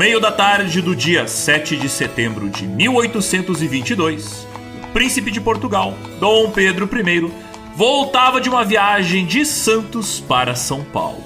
meio da tarde do dia 7 de setembro de 1822, o príncipe de Portugal, Dom Pedro I, voltava de uma viagem de Santos para São Paulo.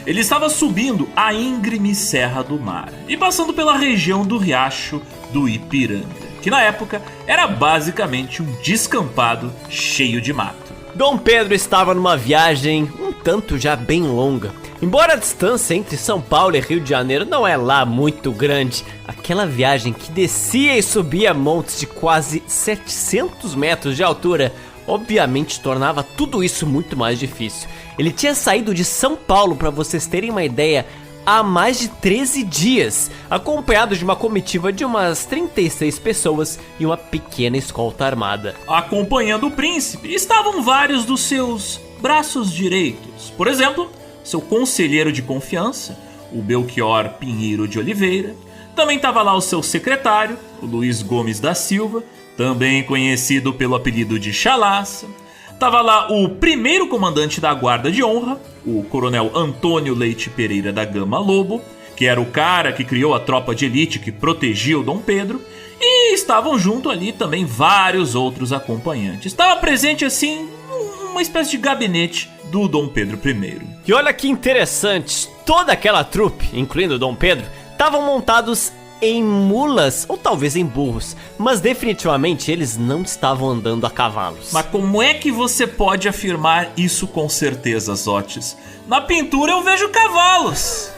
Ele estava subindo a íngreme Serra do Mar e passando pela região do Riacho do Ipiranga, que na época era basicamente um descampado cheio de mato. Dom Pedro estava numa viagem um tanto já bem longa. Embora a distância entre São Paulo e Rio de Janeiro não é lá muito grande, aquela viagem que descia e subia montes de quase 700 metros de altura obviamente tornava tudo isso muito mais difícil. Ele tinha saído de São Paulo, para vocês terem uma ideia, há mais de 13 dias, acompanhado de uma comitiva de umas 36 pessoas e uma pequena escolta armada. Acompanhando o príncipe estavam vários dos seus braços direitos. Por exemplo, seu conselheiro de confiança, o Belchior Pinheiro de Oliveira. Também estava lá o seu secretário, o Luiz Gomes da Silva, também conhecido pelo apelido de Chalaça. Tava lá o primeiro comandante da guarda de honra, o coronel Antônio Leite Pereira da Gama Lobo, que era o cara que criou a tropa de elite que protegia o Dom Pedro, e estavam junto ali também vários outros acompanhantes. Estava presente assim uma espécie de gabinete do Dom Pedro I. E olha que interessante, toda aquela trupe, incluindo o Dom Pedro, estavam montados em mulas ou talvez em burros, mas definitivamente eles não estavam andando a cavalos. Mas como é que você pode afirmar isso com certeza, Zotes? Na pintura eu vejo cavalos.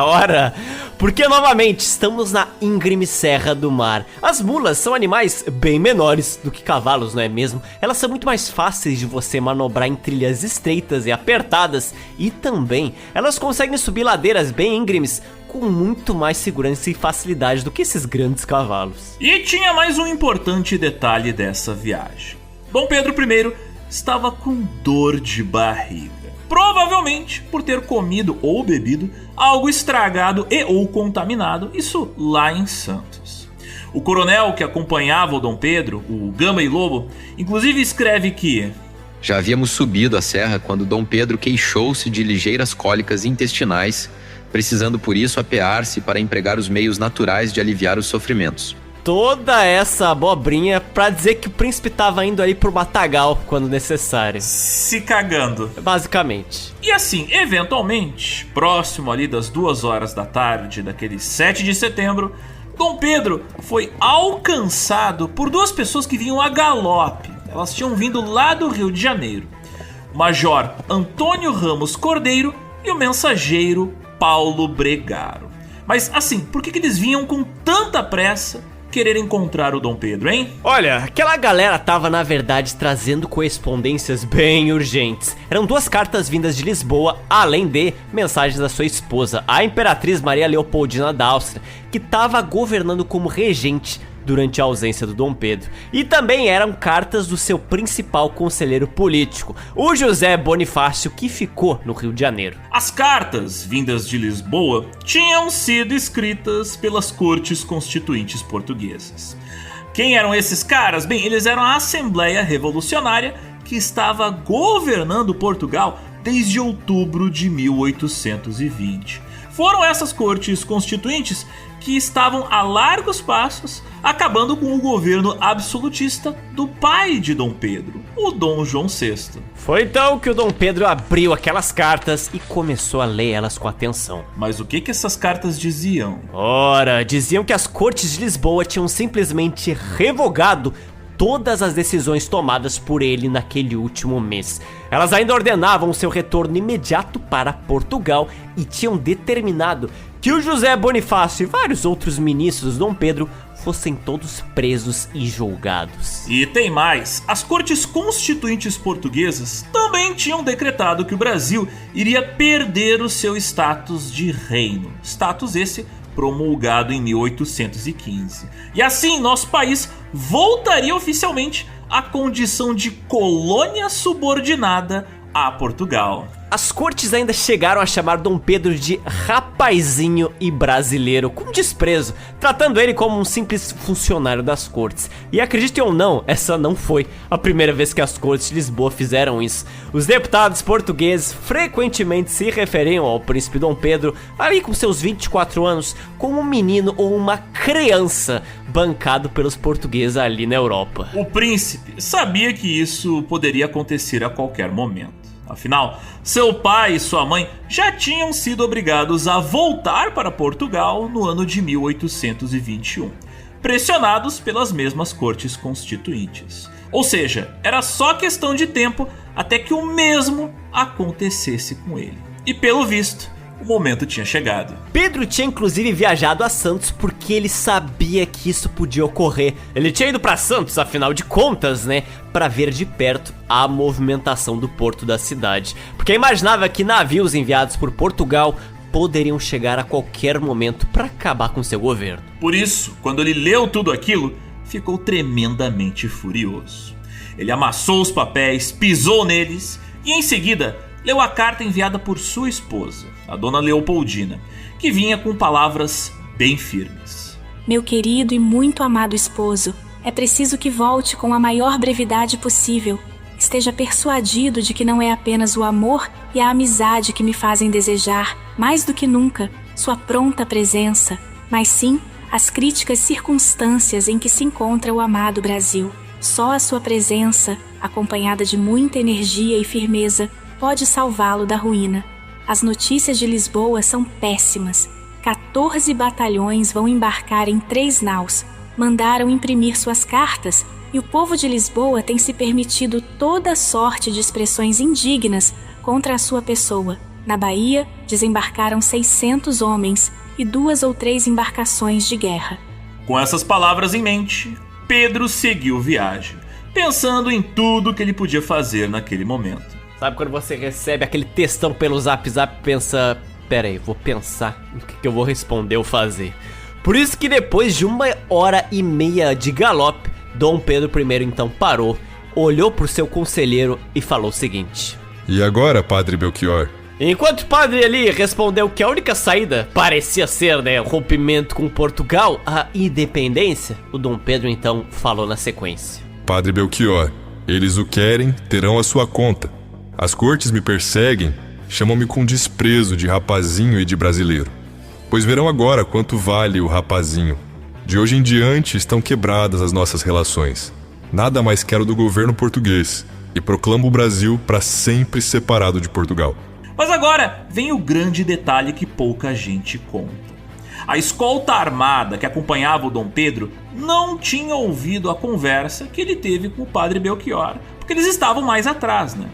Ora, porque novamente estamos na íngreme Serra do Mar. As mulas são animais bem menores do que cavalos, não é mesmo? Elas são muito mais fáceis de você manobrar em trilhas estreitas e apertadas, e também elas conseguem subir ladeiras bem íngremes com muito mais segurança e facilidade do que esses grandes cavalos. E tinha mais um importante detalhe dessa viagem. Dom Pedro I estava com dor de barriga. Provavelmente por ter comido ou bebido algo estragado e ou contaminado, isso lá em Santos. O coronel que acompanhava o Dom Pedro, o Gama e Lobo, inclusive escreve que já havíamos subido a serra quando Dom Pedro queixou-se de ligeiras cólicas intestinais, precisando por isso apear-se para empregar os meios naturais de aliviar os sofrimentos. Toda essa abobrinha pra dizer que o príncipe tava indo ali pro matagal quando necessário. Se cagando. Basicamente. E assim, eventualmente, próximo ali das 2 horas da tarde daquele 7 de setembro, Dom Pedro foi alcançado por 2 pessoas que vinham a galope. Elas tinham vindo lá do Rio de Janeiro. O Major Antônio Ramos Cordeiro e o mensageiro Paulo Bregaro. Mas assim, por que eles vinham com tanta pressa querer encontrar o Dom Pedro, hein? Olha, aquela galera tava na verdade trazendo correspondências bem urgentes. Eram 2 cartas vindas de Lisboa, além de mensagens da sua esposa, a Imperatriz Maria Leopoldina da Áustria, que tava governando como regente durante a ausência do Dom Pedro. E também eram cartas do seu principal conselheiro político, o José Bonifácio, que ficou no Rio de Janeiro. As cartas vindas de Lisboa tinham sido escritas pelas cortes constituintes portuguesas. Quem eram esses caras? Bem, eles eram a Assembleia Revolucionária que estava governando Portugal desde outubro de 1820. Foram essas cortes constituintes que estavam a largos passos acabando com o governo absolutista do pai de Dom Pedro, o Dom João VI. Foi então que o Dom Pedro abriu aquelas cartas e começou a ler elas com atenção. Mas o que essas cartas diziam? Ora, diziam que as cortes de Lisboa tinham simplesmente revogado todas as decisões tomadas por ele naquele último mês. Elas ainda ordenavam seu retorno imediato para Portugal e tinham determinado que o José Bonifácio e vários outros ministros de Dom Pedro fossem todos presos e julgados. E tem mais, as cortes constituintes portuguesas também tinham decretado que o Brasil iria perder o seu status de reino, status esse promulgado em 1815. E assim, nosso país voltaria oficialmente à condição de colônia subordinada a Portugal. As cortes ainda chegaram a chamar Dom Pedro de rapazinho e brasileiro, com desprezo, tratando ele como um simples funcionário das cortes. E acreditem ou não, essa não foi a primeira vez que as cortes de Lisboa fizeram isso. Os deputados portugueses frequentemente se referiam ao príncipe Dom Pedro, ali com seus 24 anos, como um menino ou uma criança bancado pelos portugueses ali na Europa. O príncipe sabia que isso poderia acontecer a qualquer momento. Afinal, seu pai e sua mãe já tinham sido obrigados a voltar para Portugal no ano de 1821, pressionados pelas mesmas cortes constituintes. Ou seja, era só questão de tempo até que o mesmo acontecesse com ele. E pelo visto, o momento tinha chegado. Pedro tinha inclusive viajado a Santos porque ele sabia que isso podia ocorrer. Ele tinha ido para Santos, afinal de contas, né, para ver de perto a movimentação do porto da cidade, porque imaginava que navios enviados por Portugal poderiam chegar a qualquer momento para acabar com seu governo. Por isso, quando ele leu tudo aquilo, ficou tremendamente furioso. Ele amassou os papéis, pisou neles e em seguida leu a carta enviada por sua esposa, a dona Leopoldina, que vinha com palavras bem firmes. Meu querido e muito amado esposo, é preciso que volte com a maior brevidade possível. Esteja persuadido de que não é apenas o amor e a amizade que me fazem desejar, mais do que nunca, sua pronta presença, mas sim as críticas circunstâncias em que se encontra o amado Brasil. Só a sua presença, acompanhada de muita energia e firmeza, pode salvá-lo da ruína. As notícias de Lisboa são péssimas. 14 batalhões vão embarcar em 3 naus. Mandaram imprimir suas cartas e o povo de Lisboa tem se permitido toda sorte de expressões indignas contra a sua pessoa. Na Bahia, desembarcaram 600 homens e 2 ou 3 embarcações de guerra. Com essas palavras em mente, Pedro seguiu viagem, pensando em tudo que ele podia fazer naquele momento. Sabe quando você recebe aquele textão pelo Zap e pensa, pera aí, vou pensar o que eu vou responder ou fazer. Por isso que depois de 1h30 de galope, Dom Pedro I então parou, olhou pro seu conselheiro e falou o seguinte: E agora, Padre Belchior? Enquanto o padre ali respondeu que a única saída parecia ser, né, o rompimento com Portugal, a independência, o Dom Pedro então falou na sequência: Padre Belchior, eles o querem, terão a sua conta. As cortes me perseguem, chamam-me com desprezo de rapazinho e de brasileiro. Pois verão agora quanto vale o rapazinho. De hoje em diante estão quebradas as nossas relações. Nada mais quero do governo português e proclamo o Brasil para sempre separado de Portugal. Mas agora vem o grande detalhe que pouca gente conta. A escolta armada que acompanhava o Dom Pedro não tinha ouvido a conversa que ele teve com o padre Belchior, porque eles estavam mais atrás, né?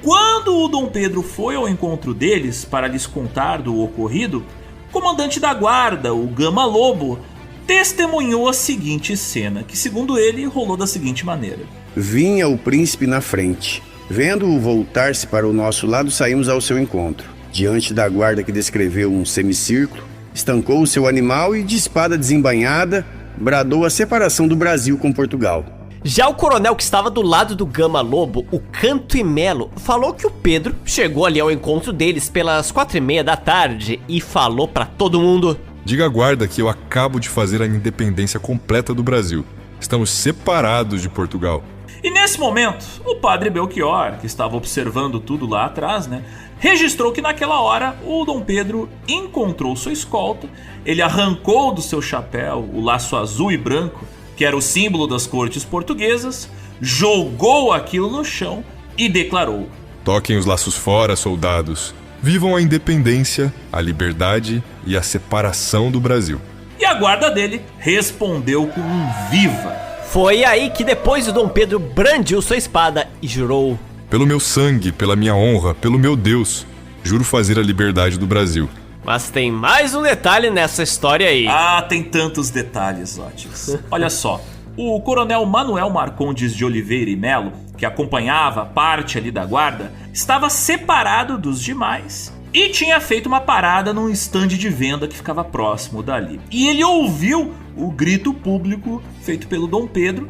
Quando o Dom Pedro foi ao encontro deles para lhes contar do ocorrido, o comandante da guarda, o Gama Lobo, testemunhou a seguinte cena, que segundo ele rolou da seguinte maneira. Vinha o príncipe na frente. Vendo-o voltar-se para o nosso lado, saímos ao seu encontro. Diante da guarda que descreveu um semicírculo, estancou o seu animal e, de espada desembainhada, bradou a separação do Brasil com Portugal. Já o coronel que estava do lado do Gama Lobo, o Canto e Melo, falou que o Pedro chegou ali ao encontro deles pelas 4h30 da tarde e falou pra todo mundo: Diga à guarda que eu acabo de fazer a independência completa do Brasil. Estamos separados de Portugal. E nesse momento, o padre Belchior, que estava observando tudo lá atrás, né, registrou que naquela hora o Dom Pedro encontrou sua escolta, ele arrancou do seu chapéu o laço azul e branco, que era o símbolo das cortes portuguesas, jogou aquilo no chão e declarou: Toquem os laços fora, soldados. Vivam a independência, a liberdade e a separação do Brasil. E a guarda dele respondeu com um viva. Foi aí que depois o Dom Pedro brandiu sua espada e jurou: Pelo meu sangue, pela minha honra, pelo meu Deus, juro fazer a liberdade do Brasil. Mas tem mais um detalhe nessa história aí. Ah, tem tantos detalhes, Otis. Olha só, o coronel Manuel Marcondes de Oliveira e Melo, que acompanhava parte ali da guarda, estava separado dos demais e tinha feito uma parada num estande de venda que ficava próximo dali. E ele ouviu o grito público feito pelo Dom Pedro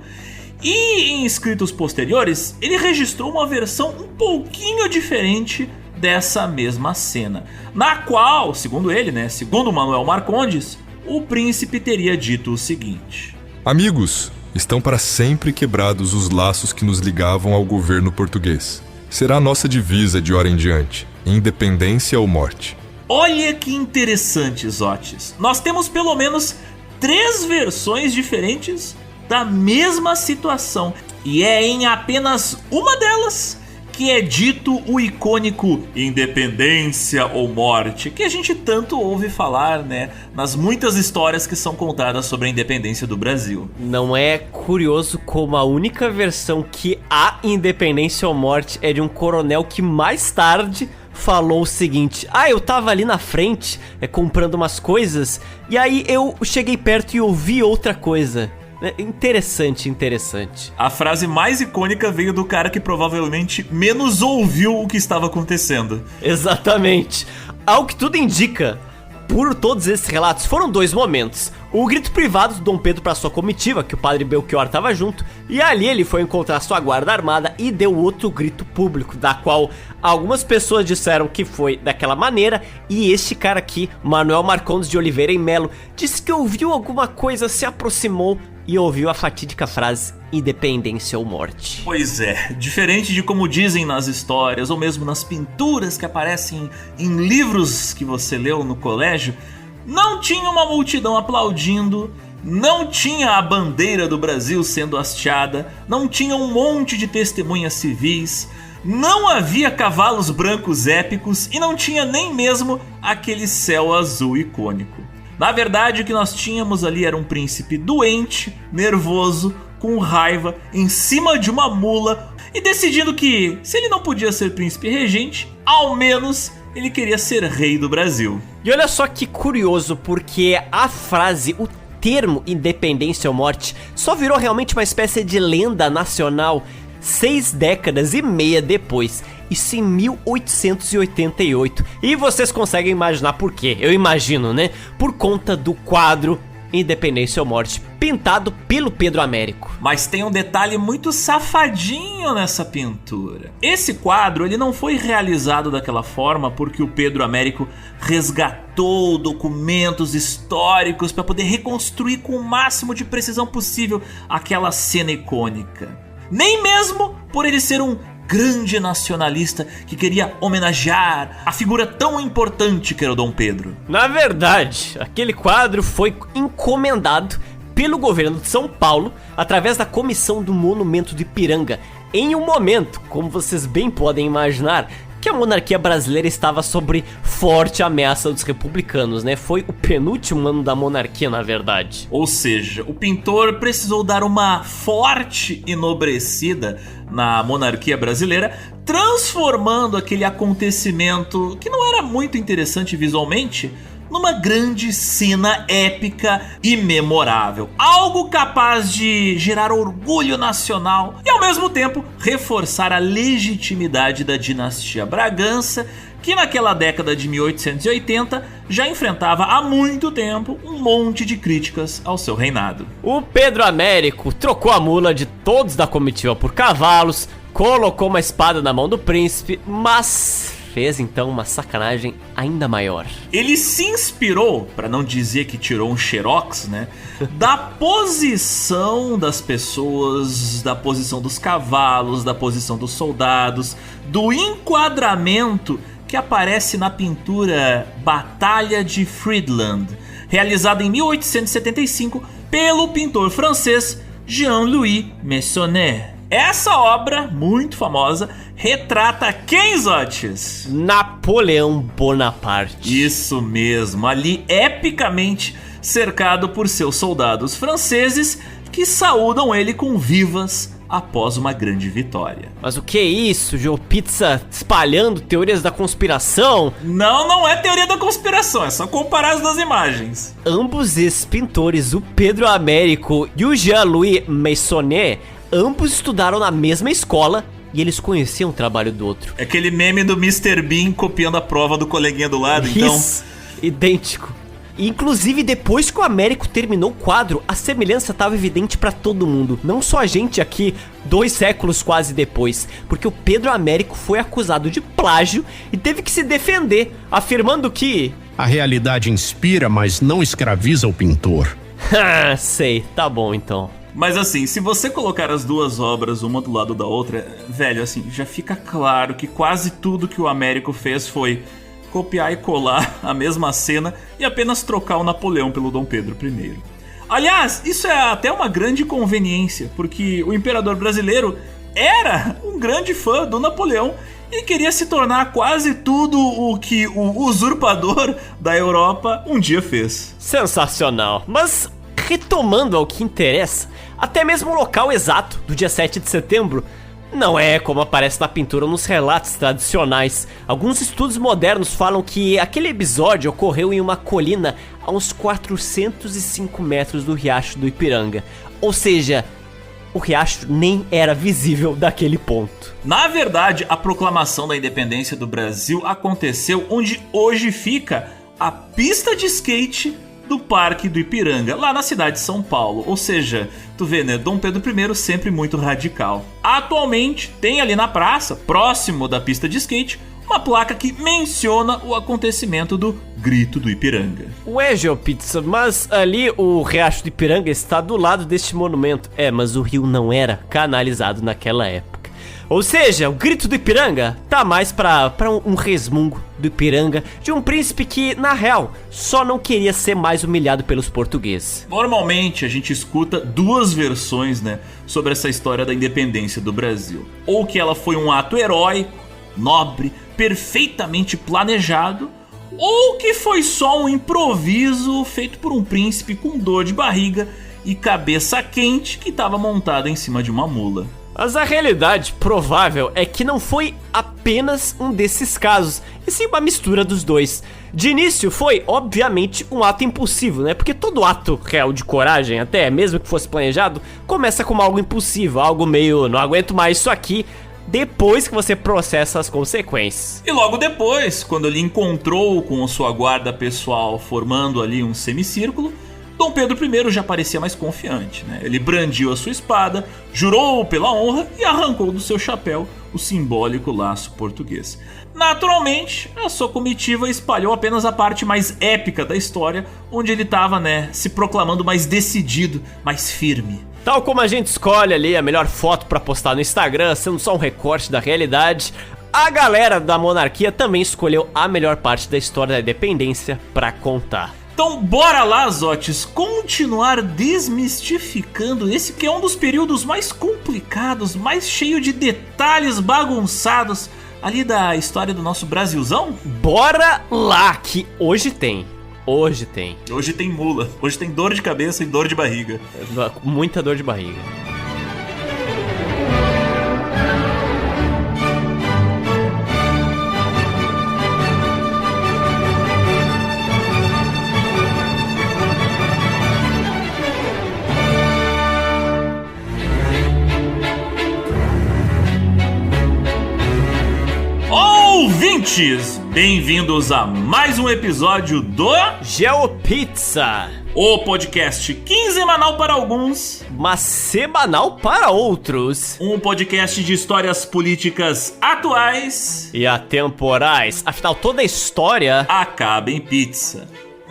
e em escritos posteriores ele registrou uma versão um pouquinho diferente dessa mesma cena, na qual, segundo ele, né, segundo Manuel Marcondes, o príncipe teria dito o seguinte: Amigos, estão para sempre quebrados os laços que nos ligavam ao governo português. Será a nossa divisa de hora em diante, independência ou morte. Olha que interessante, Zotes. Nós temos pelo menos 3 versões diferentes da mesma situação, e é em apenas uma delas que é dito o icônico independência ou morte, que a gente tanto ouve falar, né, nas muitas histórias que são contadas sobre a independência do Brasil. Não é curioso como a única versão que há independência ou morte é de um coronel que mais tarde falou o seguinte: eu tava ali na frente comprando umas coisas, e aí eu cheguei perto e ouvi outra coisa. Interessante. A frase mais icônica veio do cara que provavelmente menos ouviu o que estava acontecendo. Exatamente. Ao que tudo indica, por todos esses relatos, foram 2 momentos. O grito privado do Dom Pedro para sua comitiva, que o padre Belchior estava junto, e ali ele foi encontrar sua guarda armada e deu outro grito público, da qual algumas pessoas disseram que foi daquela maneira, e este cara aqui, Manuel Marcondes de Oliveira e Melo, disse que ouviu alguma coisa, se aproximou e ouviu a fatídica frase independência ou morte. Pois é, diferente de como dizem nas histórias ou mesmo nas pinturas que aparecem em livros que você leu no colégio, não tinha uma multidão aplaudindo, não tinha a bandeira do Brasil sendo hasteada, não tinha um monte de testemunhas civis, não havia cavalos brancos épicos e não tinha nem mesmo aquele céu azul icônico. Na verdade, o que nós tínhamos ali era um príncipe doente, nervoso, com raiva, em cima de uma mula e decidindo que, se ele não podia ser príncipe regente, ao menos ele queria ser rei do Brasil. E olha só que curioso, porque a frase, o termo independência ou morte, só virou realmente uma espécie de lenda nacional 6 décadas e meia depois. Isso em 1888. E vocês conseguem imaginar por quê? Eu imagino, né? Por conta do quadro Independência ou Morte, pintado pelo Pedro Américo. Mas tem um detalhe muito safadinho nessa pintura. Esse quadro ele não foi realizado daquela forma porque o Pedro Américo resgatou documentos históricos para poder reconstruir com o máximo de precisão possível aquela cena icônica. Nem mesmo por ele ser um grande nacionalista que queria homenagear a figura tão importante que era o Dom Pedro. Na verdade, aquele quadro foi encomendado pelo governo de São Paulo através da Comissão do Monumento do Ipiranga, em um momento, como vocês bem podem imaginar, que a monarquia brasileira estava sob forte ameaça dos republicanos, né? Foi o penúltimo ano da monarquia, na verdade. Ou seja, o pintor precisou dar uma forte enobrecida na monarquia brasileira, transformando aquele acontecimento que não era muito interessante visualmente numa grande cena épica e memorável. Algo capaz de gerar orgulho nacional e, ao mesmo tempo, reforçar a legitimidade da dinastia Bragança, que naquela década de 1880 já enfrentava há muito tempo um monte de críticas ao seu reinado. O Pedro Américo trocou a mula de todos da comitiva por cavalos, colocou uma espada na mão do príncipe, mas fez então uma sacanagem ainda maior. Ele se inspirou, para não dizer que tirou um xerox, né, da posição das pessoas, da posição dos cavalos, da posição dos soldados, do enquadramento que aparece na pintura Batalha de Friedland, realizada em 1875 pelo pintor francês Jean-Louis Massenet. Essa obra, muito famosa, retrata quem, Zotes? Napoleão Bonaparte. Isso mesmo, ali epicamente cercado por seus soldados franceses que saúdam ele com vivas após uma grande vitória. Mas o que é isso, Joe Pizza espalhando teorias da conspiração? Não é teoria da conspiração, é só comparar as duas imagens. Ambos esses pintores, o Pedro Américo e o Jean-Louis Massenet, ambos estudaram na mesma escola e eles conheciam o trabalho do outro. É aquele meme do Mr. Bean copiando a prova do coleguinha do lado, então. Isso, idêntico. Inclusive, depois que o Américo terminou o quadro, a semelhança estava evidente pra todo mundo. Não só a gente aqui, 2 séculos quase depois. Porque o Pedro Américo foi acusado de plágio e teve que se defender, afirmando que... A realidade inspira, mas não escraviza o pintor. Sei, tá bom então. Mas assim, se você colocar as duas obras uma do lado da outra, velho, assim, já fica claro que quase tudo que o Américo fez foi copiar e colar a mesma cena e apenas trocar o Napoleão pelo Dom Pedro I. Aliás, isso é até uma grande conveniência, porque o imperador brasileiro era um grande fã do Napoleão e queria se tornar quase tudo o que o usurpador da Europa um dia fez. Sensacional, mas retomando ao que interessa, até mesmo o local exato do dia 7 de setembro não é como aparece na pintura ou nos relatos tradicionais. Alguns estudos modernos falam que aquele episódio ocorreu em uma colina a uns 405 metros do Riacho do Ipiranga. Ou seja, o riacho nem era visível daquele ponto. Na verdade, a proclamação da independência do Brasil aconteceu onde hoje fica a pista de skate do Parque do Ipiranga, lá na cidade de São Paulo. Ou seja, tu vê, né, Dom Pedro I sempre muito radical. Atualmente tem ali na praça, próximo da pista de skate, uma placa que menciona o acontecimento do Grito do Ipiranga. Ué, GeoPizza, mas ali o Riacho do Ipiranga está do lado deste monumento. Mas o rio não era canalizado naquela época. Ou seja, o Grito do Ipiranga tá mais pra um resmungo do Ipiranga de um príncipe que, na real, só não queria ser mais humilhado pelos portugueses. Normalmente a gente escuta duas versões, né, sobre essa história da independência do Brasil. Ou que ela foi um ato heróico, nobre, perfeitamente planejado, ou que foi só um improviso feito por um príncipe com dor de barriga e cabeça quente que estava montado em cima de uma mula. Mas a realidade provável é que não foi apenas um desses casos, e sim uma mistura dos dois. De início foi, obviamente, um ato impulsivo, né? Porque todo ato real de coragem, até mesmo que fosse planejado, começa como algo impulsivo, algo meio, não aguento mais isso aqui, depois que você processa as consequências. E logo depois, quando ele encontrou com a sua guarda pessoal formando ali um semicírculo, Dom Pedro I já parecia mais confiante, né? Ele brandiu a sua espada, jurou pela honra e arrancou do seu chapéu o simbólico laço português. Naturalmente, a sua comitiva espalhou apenas a parte mais épica da história, onde ele estava, né, se proclamando mais decidido, mais firme. Tal como a gente escolhe ali a melhor foto pra postar no Instagram, sendo só um recorte da realidade, a galera da monarquia também escolheu a melhor parte da história da independência pra contar. Então bora lá, Zotes, continuar desmistificando esse que é um dos períodos mais complicados, mais cheio de detalhes bagunçados ali da história do nosso Brasilzão? Bora lá, que hoje tem. Hoje tem. Hoje tem mula, hoje tem dor de cabeça e dor de barriga. Muita dor de barriga. Ouvintes, bem-vindos a mais um episódio do GeoPizza, o podcast quinzenal para alguns, mas semanal para outros. Um podcast de histórias políticas atuais e atemporais. Afinal, toda a história acaba em pizza.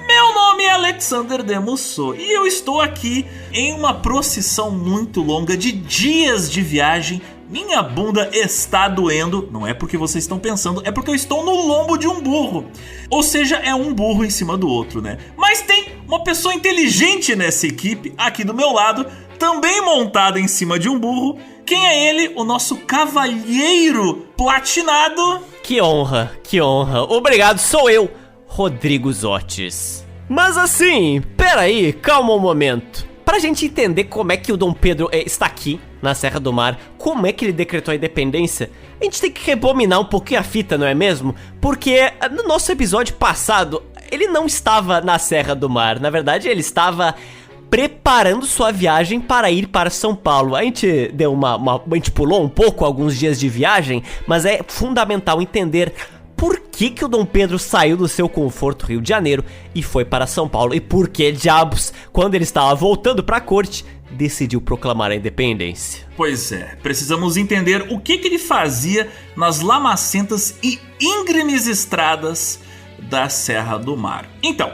Meu nome é Alexander Demusso e eu estou aqui em uma procissão muito longa de dias de viagem. Minha bunda está doendo, não é porque vocês estão pensando, é porque eu estou no lombo de um burro. Ou seja, é um burro em cima do outro, né? Mas tem uma pessoa inteligente nessa equipe, aqui do meu lado, também montada em cima de um burro. Quem é ele? O nosso cavalheiro platinado. Que honra, que honra. Obrigado, sou eu, Rodrigo Zotes. Mas assim, peraí, calma um momento. Pra gente entender como é que o Dom Pedro está aqui, na Serra do Mar, como é que ele decretou a independência, a gente tem que rebobinar um pouquinho a fita, não é mesmo? Porque no nosso episódio passado, ele não estava na Serra do Mar. Na verdade, ele estava preparando sua viagem para ir para São Paulo. A gente deu a gente pulou um pouco alguns dias de viagem, mas é fundamental entender por que o Dom Pedro saiu do seu conforto Rio de Janeiro e foi para São Paulo, e por que diabos, quando ele estava voltando para a corte, decidiu proclamar a independência. Pois é, precisamos entender o que ele fazia nas lamacentas e íngremes estradas da Serra do Mar. Então,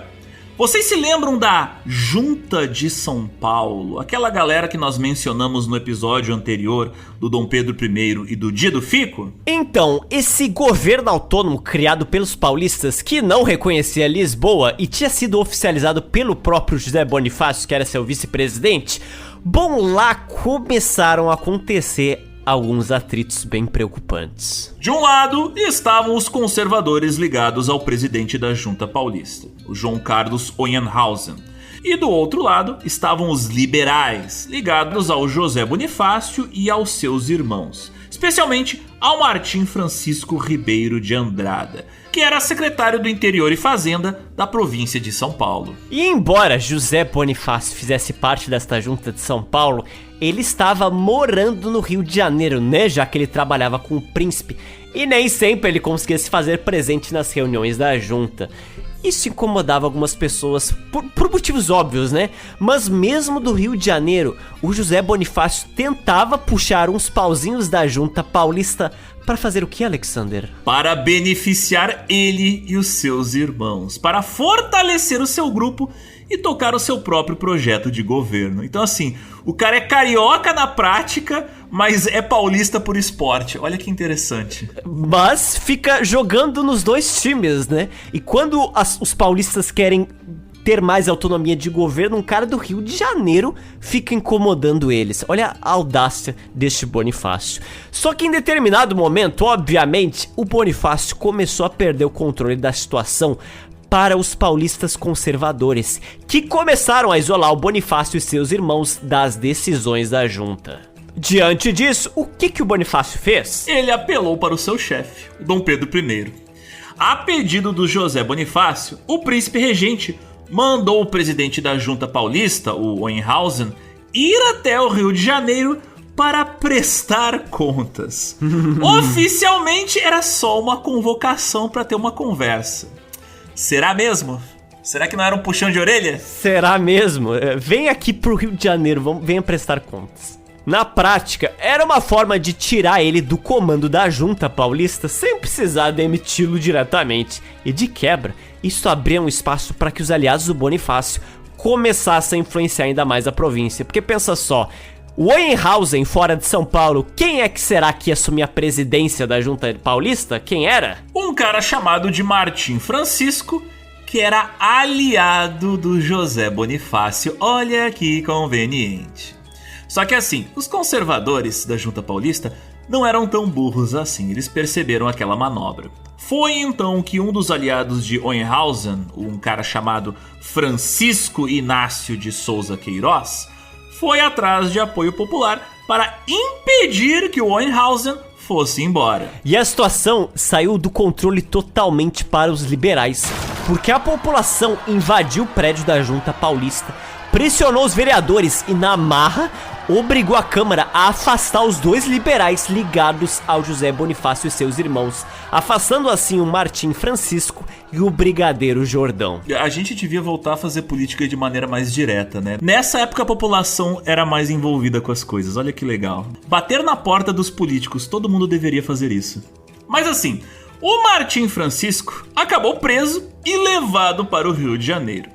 vocês se lembram da Junta de São Paulo? Aquela galera que nós mencionamos no episódio anterior do Dom Pedro I e do Dia do Fico? Então, esse governo autônomo criado pelos paulistas que não reconhecia Lisboa e tinha sido oficializado pelo próprio José Bonifácio, que era seu vice-presidente, bom, lá começaram a acontecer alguns atritos bem preocupantes. De um lado estavam os conservadores ligados ao presidente da Junta Paulista, o João Carlos Hohenhausen. E do outro lado estavam os liberais, ligados ao José Bonifácio e aos seus irmãos, especialmente ao Martim Francisco Ribeiro de Andrada, que era secretário do Interior e Fazenda da província de São Paulo. E embora José Bonifácio fizesse parte desta junta de São Paulo, ele estava morando no Rio de Janeiro, né? Já que ele trabalhava com o príncipe e nem sempre ele conseguia se fazer presente nas reuniões da junta. Isso incomodava algumas pessoas por motivos óbvios, né? Mas mesmo do Rio de Janeiro, o José Bonifácio tentava puxar uns pauzinhos da junta paulista para fazer o que, Alexander? Para beneficiar ele e os seus irmãos, para fortalecer o seu grupo e tocar o seu próprio projeto de governo. Então assim, o cara é carioca na prática, mas é paulista por esporte. Olha que interessante. Mas fica jogando nos dois times, né? E quando os paulistas querem ter mais autonomia de governo, um cara do Rio de Janeiro fica incomodando eles. Olha a audácia deste Bonifácio. Só que em determinado momento, obviamente, o Bonifácio começou a perder o controle da situação para os paulistas conservadores, que começaram a isolar o Bonifácio e seus irmãos das decisões da junta. Diante disso, o que o Bonifácio fez? Ele apelou para o seu chefe, Dom Pedro I. A pedido do José Bonifácio, o príncipe regente mandou o presidente da junta paulista, o Hohenhausen, ir até o Rio de Janeiro para prestar contas. Oficialmente era só uma convocação para ter uma conversa. Será mesmo? Será que não era um puxão de orelha? Será mesmo? Vem aqui pro Rio de Janeiro, venha prestar contas. Na prática, era uma forma de tirar ele do comando da junta paulista sem precisar demiti-lo diretamente. E de quebra, isso abria um espaço para que os aliados do Bonifácio começassem a influenciar ainda mais a província. Porque pensa só, o Hohenhausen fora de São Paulo, quem é que será que ia assumir a presidência da junta paulista? Quem era? Um cara chamado de Martim Francisco, que era aliado do José Bonifácio. Olha que conveniente. Só que assim, os conservadores da junta paulista não eram tão burros assim, eles perceberam aquela manobra. Foi então que um dos aliados de Hohenhausen, um cara chamado Francisco Inácio de Souza Queiroz, foi atrás de apoio popular para impedir que o Hohenhausen fosse embora. E a situação saiu do controle totalmente para os liberais, porque a população invadiu o prédio da junta paulista, pressionou os vereadores e, na marra, obrigou a Câmara a afastar os dois liberais ligados ao José Bonifácio e seus irmãos, afastando assim o Martim Francisco e o Brigadeiro Jordão. A gente devia voltar a fazer política de maneira mais direta, né? Nessa época a população era mais envolvida com as coisas, olha que legal. Bater na porta dos políticos, todo mundo deveria fazer isso. Mas assim, o Martim Francisco acabou preso e levado para o Rio de Janeiro.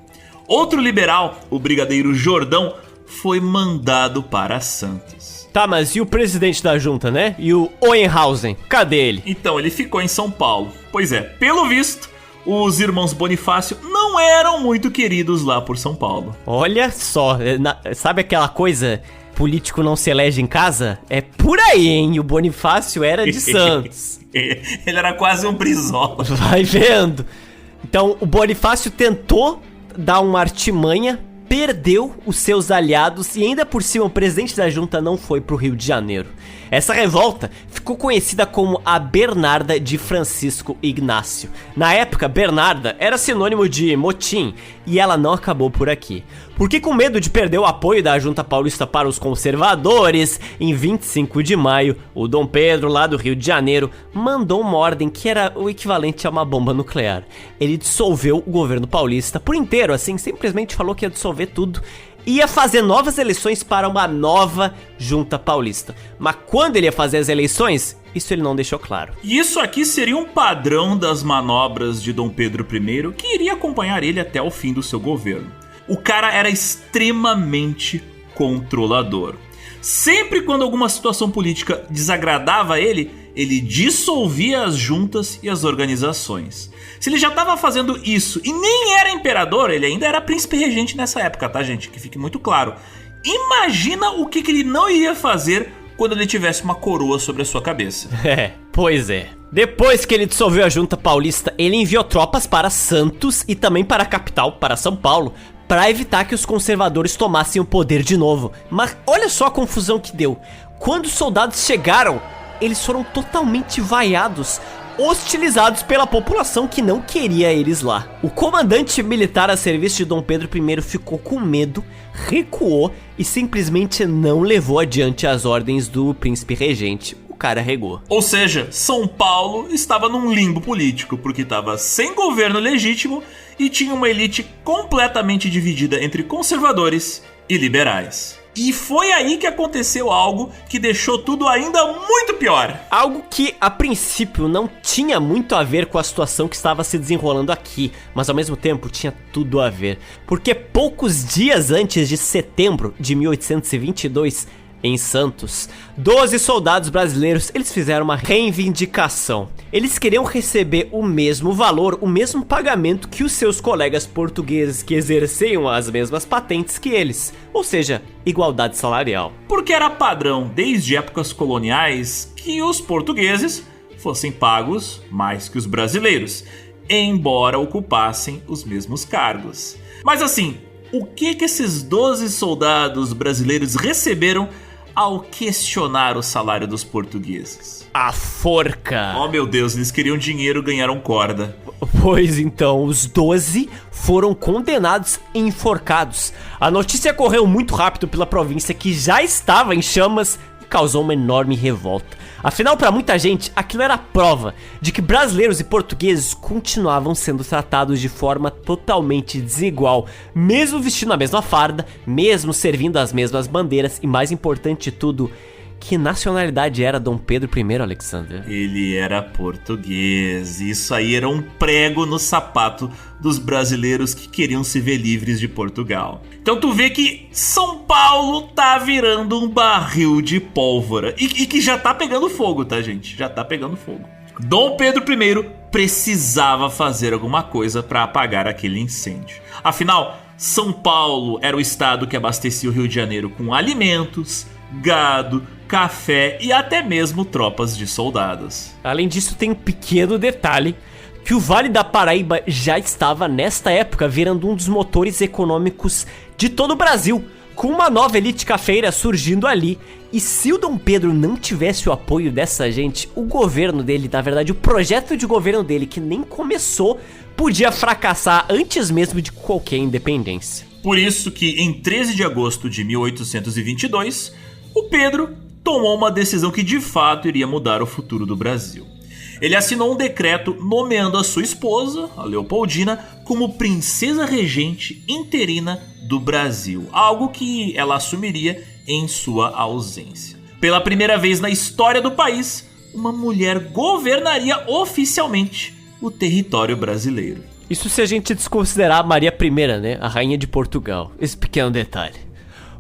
Outro liberal, o Brigadeiro Jordão, foi mandado para Santos. Tá, mas e o presidente da junta, né? E o Hohenhausen, cadê ele? Então, ele ficou em São Paulo. Pois é, pelo visto, os irmãos Bonifácio não eram muito queridos lá por São Paulo. Olha só, sabe aquela coisa, político não se elege em casa? É por aí, hein? O Bonifácio era de Santos. Ele era quase um Brizola. Vai vendo. Então, o Bonifácio tentou dar uma artimanha, perdeu os seus aliados e ainda por cima o presidente da junta não foi pro Rio de Janeiro. Essa revolta ficou conhecida como a Bernarda de Francisco Ignácio. Na época, Bernarda era sinônimo de motim e ela não acabou por aqui. Porque com medo de perder o apoio da Junta Paulista para os conservadores, em 25 de maio, o Dom Pedro, lá do Rio de Janeiro, mandou uma ordem que era o equivalente a uma bomba nuclear. Ele dissolveu o governo paulista por inteiro, assim, simplesmente falou que ia dissolver tudo. Ia fazer novas eleições para uma nova Junta Paulista. Mas quando ele ia fazer as eleições, isso ele não deixou claro. E isso aqui seria um padrão das manobras de Dom Pedro I, que iria acompanhar ele até o fim do seu governo. O cara era extremamente controlador. Sempre quando alguma situação política desagradava ele dissolvia as juntas e as organizações. Se ele já estava fazendo isso e nem era imperador, ele ainda era príncipe regente nessa época, tá, gente? Que fique muito claro. Imagina o que ele não iria fazer quando ele tivesse uma coroa sobre a sua cabeça. Pois é. Depois que ele dissolveu a Junta Paulista, ele enviou tropas para Santos e também para a capital, para São Paulo, para evitar que os conservadores tomassem o poder de novo. Mas olha só a confusão que deu. Quando os soldados chegaram, eles foram totalmente vaiados, hostilizados pela população que não queria eles lá. O comandante militar a serviço de Dom Pedro I ficou com medo, recuou e simplesmente não levou adiante as ordens do príncipe regente. O cara regou. Ou seja, São Paulo estava num limbo político, porque estava sem governo legítimo e tinha uma elite completamente dividida entre conservadores e liberais. E foi aí que aconteceu algo que deixou tudo ainda muito pior. Algo que, a princípio, não tinha muito a ver com a situação que estava se desenrolando aqui, mas ao mesmo tempo tinha tudo a ver. Porque poucos dias antes de setembro de 1822, em Santos, 12 soldados brasileiros, eles fizeram uma reivindicação. Eles queriam receber o mesmo valor, o mesmo pagamento que os seus colegas portugueses que exerciam as mesmas patentes que eles. Ou seja, igualdade salarial. Porque era padrão, desde épocas coloniais, que os portugueses fossem pagos mais que os brasileiros, embora ocupassem os mesmos cargos. Mas assim, o que esses 12 soldados brasileiros receberam ao questionar o salário dos portugueses? A forca. Oh meu Deus, eles queriam dinheiro, ganharam corda. Pois então, os 12 foram condenados e enforcados. A notícia correu muito rápido pela província, que já estava em chamas, e causou uma enorme revolta. Afinal, para muita gente, aquilo era a prova de que brasileiros e portugueses continuavam sendo tratados de forma totalmente desigual, mesmo vestindo a mesma farda, mesmo servindo as mesmas bandeiras e, mais importante de tudo, que nacionalidade era Dom Pedro I, Alexander? Ele era português. Isso aí era um prego no sapato dos brasileiros que queriam se ver livres de Portugal. Então tu vê que São Paulo tá virando um barril de pólvora. E que já tá pegando fogo, tá, gente? Já tá pegando fogo. Dom Pedro I precisava fazer alguma coisa para apagar aquele incêndio. Afinal, São Paulo era o estado que abastecia o Rio de Janeiro com alimentos, gado, café e até mesmo tropas de soldados. Além disso, tem um pequeno detalhe, que o Vale da Paraíba já estava nesta época virando um dos motores econômicos de todo o Brasil, com uma nova elite cafeira surgindo ali. E se o Dom Pedro não tivesse o apoio dessa gente, o governo dele, na verdade o projeto de governo dele, que nem começou, podia fracassar antes mesmo de qualquer independência. Por isso que em 13 de agosto de 1822, o Pedro tomou uma decisão que de fato iria mudar o futuro do Brasil. Ele assinou um decreto nomeando a sua esposa, a Leopoldina, como princesa regente interina do Brasil, algo que ela assumiria em sua ausência. Pela primeira vez na história do país, uma mulher governaria oficialmente o território brasileiro. Isso se a gente desconsiderar Maria I, né, a rainha de Portugal, esse pequeno detalhe.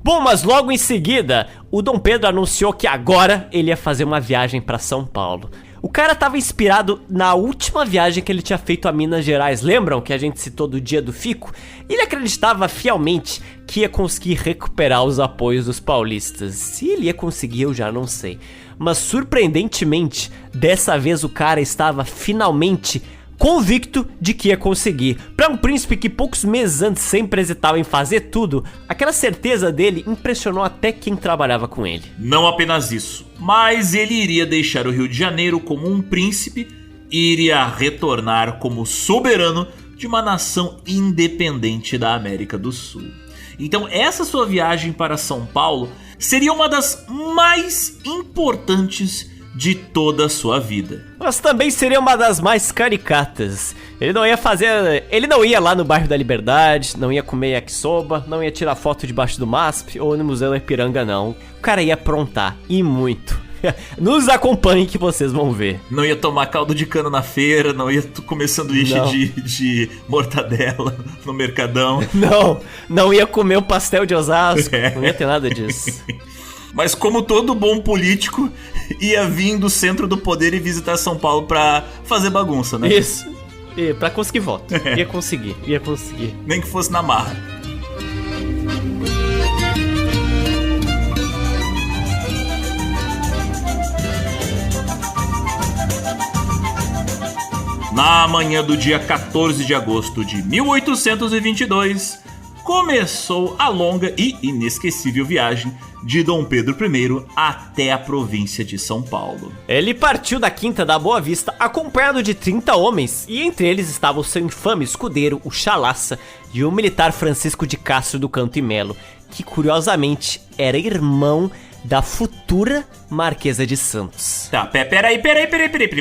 Bom, mas logo em seguida, o Dom Pedro anunciou que agora ele ia fazer uma viagem para São Paulo. O cara estava inspirado na última viagem que ele tinha feito a Minas Gerais. Lembram que a gente citou do dia do fico? Ele acreditava fielmente que ia conseguir recuperar os apoios dos paulistas. Se ele ia conseguir, eu já não sei. Mas surpreendentemente, dessa vez o cara estava finalmente convicto de que ia conseguir. Para um príncipe que poucos meses antes sempre hesitava em fazer tudo, aquela certeza dele impressionou até quem trabalhava com ele. Não apenas isso, mas ele iria deixar o Rio de Janeiro como um príncipe e iria retornar como soberano de uma nação independente da América do Sul. Então essa sua viagem para São Paulo seria uma das mais importantes de toda a sua vida. Mas também seria uma das mais caricatas. Ele não ia lá no bairro da Liberdade, não ia comer yakisoba, não ia tirar foto debaixo do MASP ou no Museu Ipiranga, não. O cara ia aprontar, e muito. Nos acompanhem que vocês vão ver. Não ia tomar caldo de cana na feira, não ia comer sanduíche de mortadela no Mercadão. Não ia comer o pastel de Osasco, não ia ter nada disso. Mas como todo bom político, ia vir do centro do poder e visitar São Paulo pra fazer bagunça, né? Isso, e pra conseguir voto. Ia conseguir. Nem que fosse na marra. Na manhã do dia 14 de agosto de 1822, começou a longa e inesquecível viagem de Dom Pedro I até a província de São Paulo. Ele partiu da Quinta da Boa Vista acompanhado de 30 homens, e entre eles estava o seu infame escudeiro, o Chalaça, e o militar Francisco de Castro do Canto e Melo, que curiosamente era irmão da futura Marquesa de Santos. Tá, peraí,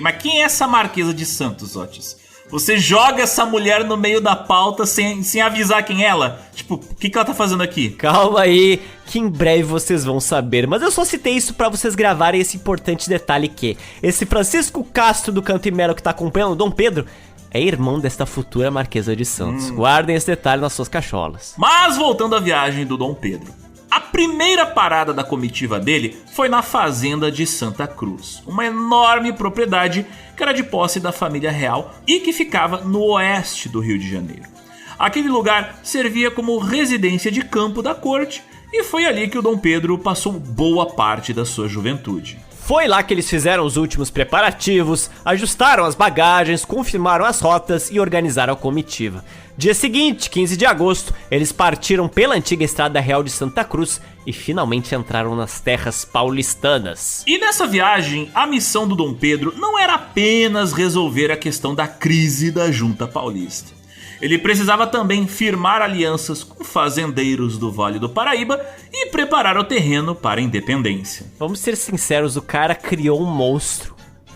mas quem é essa Marquesa de Santos, Otis? Você joga essa mulher no meio da pauta sem avisar quem é ela? Tipo, o que ela tá fazendo aqui? Calma aí, que em breve vocês vão saber. Mas eu só citei isso pra vocês gravarem esse importante detalhe que esse Francisco Castro do Canto e Melo que tá acompanhando o Dom Pedro é irmão desta futura Marquesa de Santos. Guardem esse detalhe nas suas cacholas. Mas voltando à viagem do Dom Pedro. A primeira parada da comitiva dele foi na fazenda de Santa Cruz, uma enorme propriedade que era de posse da família real e que ficava no oeste do Rio de Janeiro. Aquele lugar servia como residência de campo da corte e foi ali que o Dom Pedro passou boa parte da sua juventude. Foi lá que eles fizeram os últimos preparativos, ajustaram as bagagens, confirmaram as rotas e organizaram a comitiva. Dia seguinte, 15 de agosto, eles partiram pela antiga Estrada Real de Santa Cruz e finalmente entraram nas terras paulistanas. E nessa viagem, a missão do Dom Pedro não era apenas resolver a questão da crise da Junta Paulista. Ele precisava também firmar alianças com fazendeiros do Vale do Paraíba e preparar o terreno para a independência. Vamos ser sinceros, o cara criou um monstro,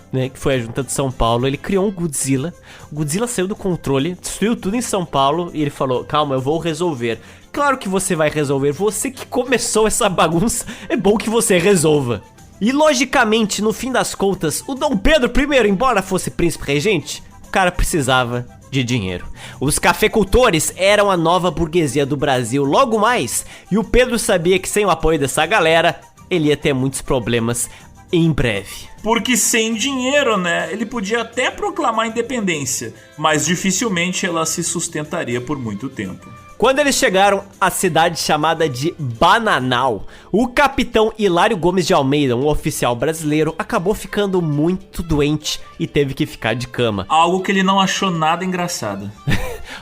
né, que foi a Junta de São Paulo. Ele criou um Godzilla. O Godzilla saiu do controle, destruiu tudo em São Paulo e ele falou: calma, eu vou resolver. Claro que você vai resolver, você que começou essa bagunça, é bom que você resolva. E logicamente, no fim das contas, o Dom Pedro I, embora fosse príncipe regente, o cara precisava de dinheiro. Os cafeicultores eram a nova burguesia do Brasil logo mais, e o Pedro sabia que sem o apoio dessa galera, ele ia ter muitos problemas em breve. Porque sem dinheiro, né, ele podia até proclamar a independência, mas dificilmente ela se sustentaria por muito tempo. Quando eles chegaram à cidade chamada de Bananal, o capitão Hilário Gomes de Almeida, um oficial brasileiro, acabou ficando muito doente e teve que ficar de cama. Algo que ele não achou nada engraçado.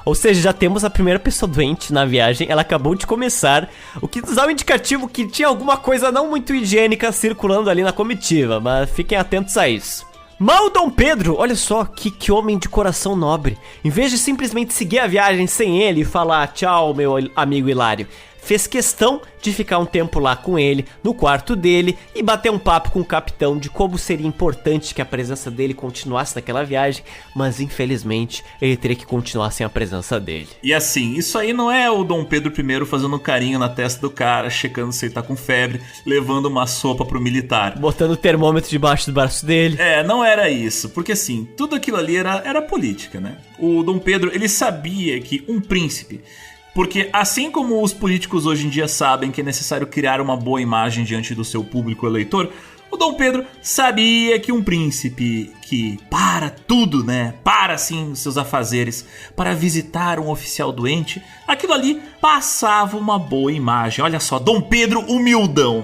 Ou seja, já temos a primeira pessoa doente na viagem, ela acabou de começar, o que nos dá um indicativo que tinha alguma coisa não muito higiênica circulando ali na comitiva, mas fiquem atentos a isso. Mas o Dom Pedro, olha só, que homem de coração nobre. Em vez de simplesmente seguir a viagem sem ele e falar tchau, meu amigo Hilário, fez questão de ficar um tempo lá com ele, no quarto dele, e bater um papo com o capitão de como seria importante que a presença dele continuasse naquela viagem, mas infelizmente ele teria que continuar sem a presença dele. E assim, isso aí não é o Dom Pedro I fazendo um carinho na testa do cara, checando se ele tá com febre, levando uma sopa pro militar, botando o termômetro debaixo do braço dele. Não era isso, porque assim, tudo aquilo ali era política, né? O Dom Pedro, ele sabia que um príncipe... Porque assim como os políticos hoje em dia sabem que é necessário criar uma boa imagem diante do seu público eleitor, o Dom Pedro sabia que um príncipe que para tudo, né, para assim os seus afazeres para visitar um oficial doente, aquilo ali passava uma boa imagem. Olha só, Dom Pedro humildão.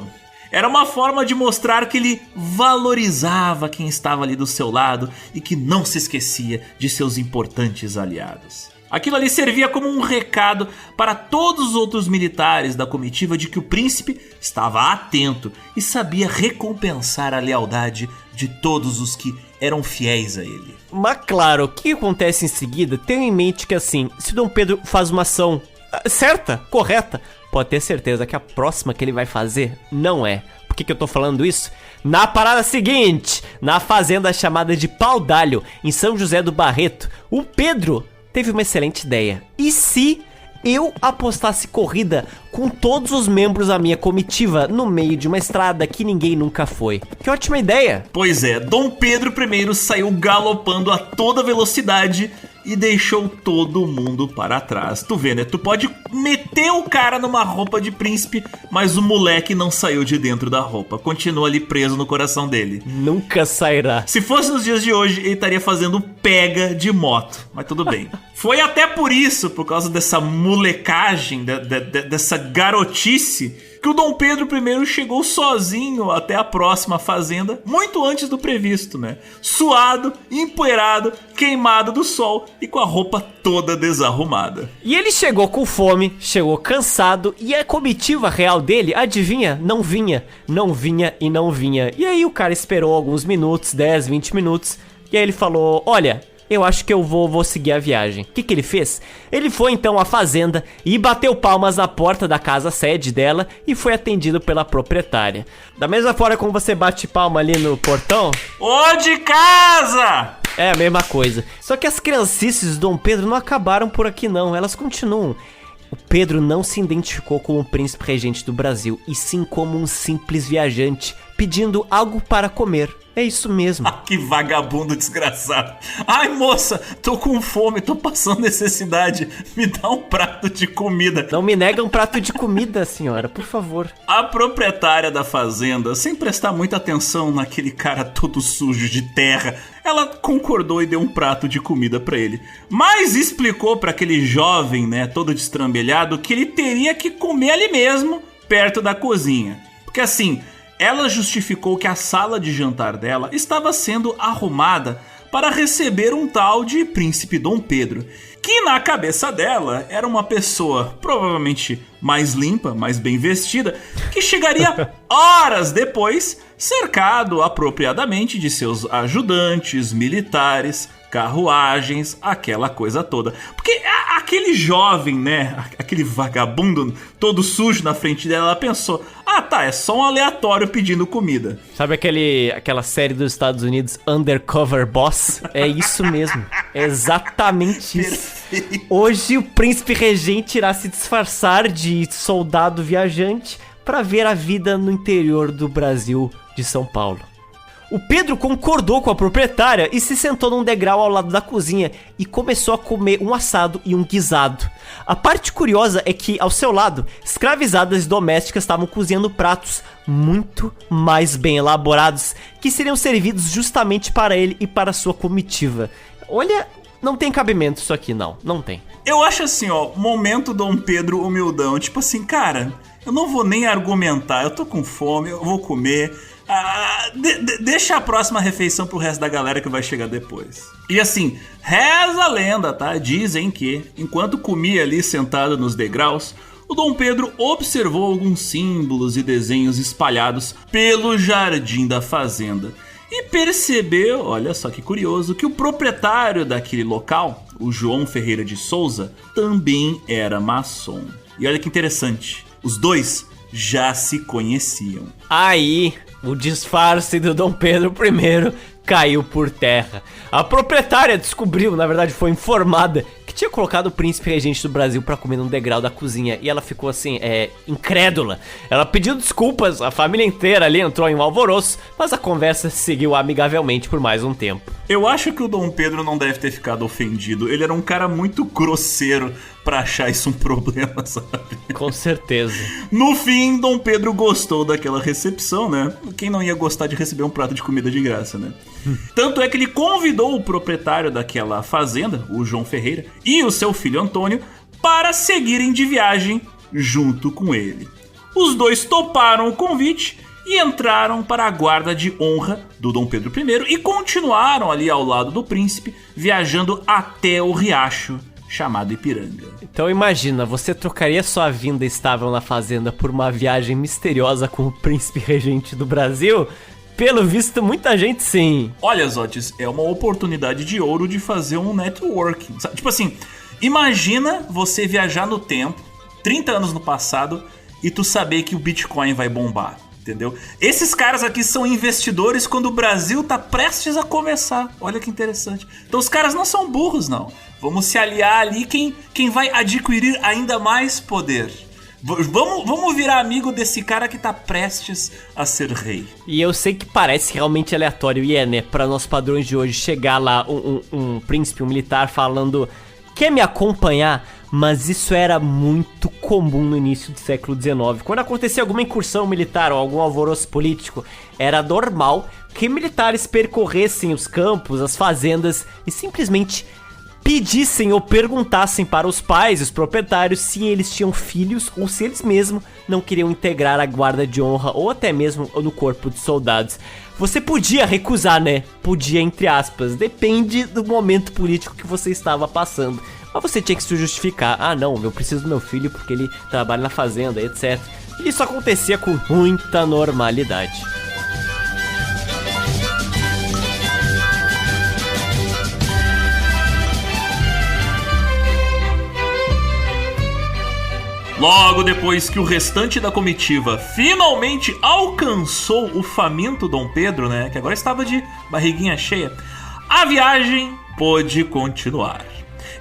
Era uma forma de mostrar que ele valorizava quem estava ali do seu lado e que não se esquecia de seus importantes aliados. Aquilo ali servia como um recado para todos os outros militares da comitiva de que o príncipe estava atento e sabia recompensar a lealdade de todos os que eram fiéis a ele. Mas claro, o que acontece em seguida, tenha em mente que assim, se Dom Pedro faz uma ação certa, correta, pode ter certeza que a próxima que ele vai fazer não é. Por que eu tô falando isso? Na parada seguinte, na fazenda chamada de Pau d'Alho, em São José do Barreto, o Pedro teve uma excelente ideia. E se eu apostasse corrida com todos os membros da minha comitiva no meio de uma estrada que ninguém nunca foi? Que ótima ideia! Pois é, Dom Pedro I saiu galopando a toda velocidade e deixou todo mundo para trás. Tu vê, né? Tu pode meter o cara numa roupa de príncipe, mas o moleque não saiu de dentro da roupa. Continua ali preso no coração dele. Nunca sairá. Se fosse nos dias de hoje, ele estaria fazendo pega de moto. Mas tudo bem. Foi até por isso, por causa dessa molecagem, dessa garotice, que o Dom Pedro I chegou sozinho até a próxima fazenda, muito antes do previsto, né? Suado, empoeirado, queimado do sol e com a roupa toda desarrumada. E ele chegou com fome, chegou cansado, e a comitiva real dele, adivinha? Não vinha, não vinha e não vinha. E aí o cara esperou alguns minutos, 10, 20 minutos, e aí ele falou, olha, eu acho que eu vou seguir a viagem. O que ele fez? Ele foi então à fazenda e bateu palmas na porta da casa sede dela e foi atendido pela proprietária. Da mesma forma como você bate palma ali no portão... Ô de casa! É a mesma coisa. Só que as criancices do Dom Pedro não acabaram por aqui não, elas continuam. O Pedro não se identificou como um príncipe regente do Brasil, e sim como um simples viajante, pedindo algo para comer. É isso mesmo. Que vagabundo desgraçado. Ai, moça, tô com fome, tô passando necessidade. Me dá um prato de comida. Não me nega um prato de comida, senhora, por favor. A proprietária da fazenda, sem prestar muita atenção naquele cara todo sujo de terra, ela concordou e deu um prato de comida pra ele. Mas explicou pra aquele jovem, né, todo destrambelhado, que ele teria que comer ali mesmo, perto da cozinha. Porque assim... ela justificou que a sala de jantar dela estava sendo arrumada para receber um tal de Príncipe Dom Pedro, que na cabeça dela era uma pessoa provavelmente mais limpa, mais bem vestida, que chegaria horas depois, cercado apropriadamente de seus ajudantes, militares, carruagens, aquela coisa toda. Porque aquele jovem, né, aquele vagabundo todo sujo na frente dela, ela pensou, ah tá, é só um aleatório pedindo comida. Sabe aquela série dos Estados Unidos, Undercover Boss? É isso mesmo, é exatamente isso. Hoje o príncipe regente irá se disfarçar de soldado viajante para ver a vida no interior do Brasil de São Paulo. O Pedro concordou com a proprietária e se sentou num degrau ao lado da cozinha e começou a comer um assado e um guisado. A parte curiosa é que, ao seu lado, escravizadas domésticas estavam cozinhando pratos muito mais bem elaborados que seriam servidos justamente para ele e para sua comitiva. Olha, não tem cabimento isso aqui, não tem. Eu acho assim, ó, momento Dom Pedro humildão, tipo assim, cara, eu não vou nem argumentar, eu tô com fome, eu vou comer... deixa a próxima refeição pro resto da galera que vai chegar depois. E assim, reza a lenda, tá? Dizem que, enquanto comia ali sentado nos degraus, o Dom Pedro observou alguns símbolos e desenhos espalhados pelo jardim da fazenda. E percebeu, olha só que curioso, que o proprietário daquele local, o João Ferreira de Souza, também era maçom. E olha que interessante, os dois já se conheciam. Aí... o disfarce do Dom Pedro I caiu por terra. A proprietária descobriu, na verdade foi informada, que tinha colocado o príncipe regente do Brasil pra comer num degrau da cozinha. E ela ficou assim, incrédula. Ela pediu desculpas, a família inteira ali entrou em um alvoroço, mas a conversa seguiu amigavelmente por mais um tempo. Eu acho que o Dom Pedro não deve ter ficado ofendido. Ele era um cara muito grosseiro pra achar isso um problema, sabe? Com certeza. No fim, Dom Pedro gostou daquela recepção, né? Quem não ia gostar de receber um prato de comida de graça, né? Tanto é que ele convidou o proprietário daquela fazenda, o João Ferreira, e o seu filho Antônio, para seguirem de viagem junto com ele. Os dois toparam o convite e entraram para a guarda de honra do Dom Pedro I e continuaram ali ao lado do príncipe, viajando até o riacho chamado Ipiranga. Então imagina, você trocaria sua vinda estável na fazenda por uma viagem misteriosa com o príncipe regente do Brasil? Pelo visto, muita gente sim. Olha, Zotis, é uma oportunidade de ouro de fazer um networking, sabe? Tipo assim, imagina você viajar no tempo, 30 anos no passado e tu saber que o Bitcoin vai bombar, entendeu? Esses caras aqui são investidores quando o Brasil tá prestes a começar. Olha que interessante. Então os caras não são burros, não. Vamos se aliar ali quem vai adquirir ainda mais poder. Vamos virar amigo desse cara que tá prestes a ser rei. E eu sei que parece realmente aleatório, e né, para nossos padrões de hoje, chegar lá um príncipe, um militar falando: quer me acompanhar? Mas isso era muito comum no início do século XIX. Quando acontecia alguma incursão militar ou algum alvoroço político, era normal que militares percorressem os campos, as fazendas e simplesmente pedissem ou perguntassem para os pais, os proprietários, se eles tinham filhos ou se eles mesmos não queriam integrar a guarda de honra ou até mesmo no corpo de soldados. Você podia recusar, né? Podia, entre aspas. Depende do momento político que você estava passando. Mas você tinha que se justificar. Ah, não, eu preciso do meu filho porque ele trabalha na fazenda, etc. E isso acontecia com muita normalidade. Logo depois que o restante da comitiva finalmente alcançou o faminto Dom Pedro, né, que agora estava de barriguinha cheia, a viagem pôde continuar.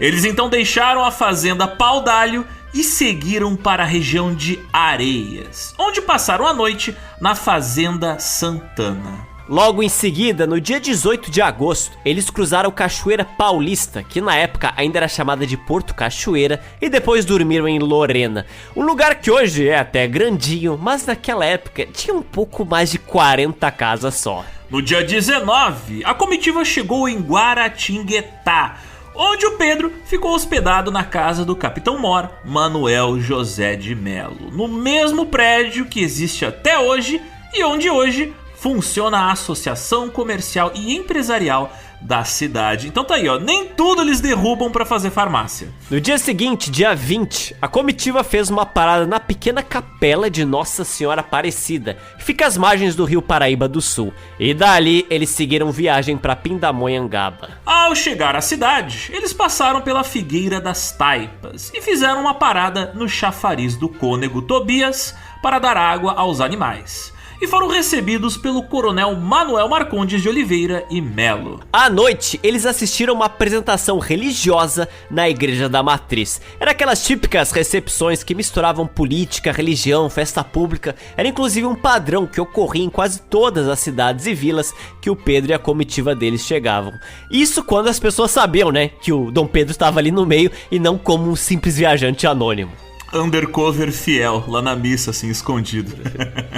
Eles então deixaram a fazenda Pau d'Alho e seguiram para a região de Areias, onde passaram a noite na Fazenda Santana. Logo em seguida, no dia 18 de agosto, eles cruzaram Cachoeira Paulista, que na época ainda era chamada de Porto Cachoeira, e depois dormiram em Lorena. Um lugar que hoje é até grandinho, mas naquela época tinha um pouco mais de 40 casas só. No dia 19, a comitiva chegou em Guaratinguetá, onde o Pedro ficou hospedado na casa do Capitão-Mor Manuel José de Melo, no mesmo prédio que existe até hoje e onde hoje funciona a Associação Comercial e Empresarial da cidade. Então tá aí, ó, nem tudo eles derrubam pra fazer farmácia. No dia seguinte, dia 20, a comitiva fez uma parada na pequena capela de Nossa Senhora Aparecida, que fica às margens do rio Paraíba do Sul. E dali, eles seguiram viagem pra Pindamonhangaba. Ao chegar à cidade, eles passaram pela Figueira das Taipas e fizeram uma parada no chafariz do cônego Tobias para dar água aos animais. E foram recebidos pelo coronel Manuel Marcondes de Oliveira e Melo. À noite, eles assistiram uma apresentação religiosa na Igreja da Matriz. Era aquelas típicas recepções que misturavam política, religião, festa pública. Era inclusive um padrão que ocorria em quase todas as cidades e vilas que o Pedro e a comitiva deles chegavam. Isso quando as pessoas sabiam, né, que o Dom Pedro estava ali no meio e não como um simples viajante anônimo. Undercover fiel, lá na missa, assim, escondido.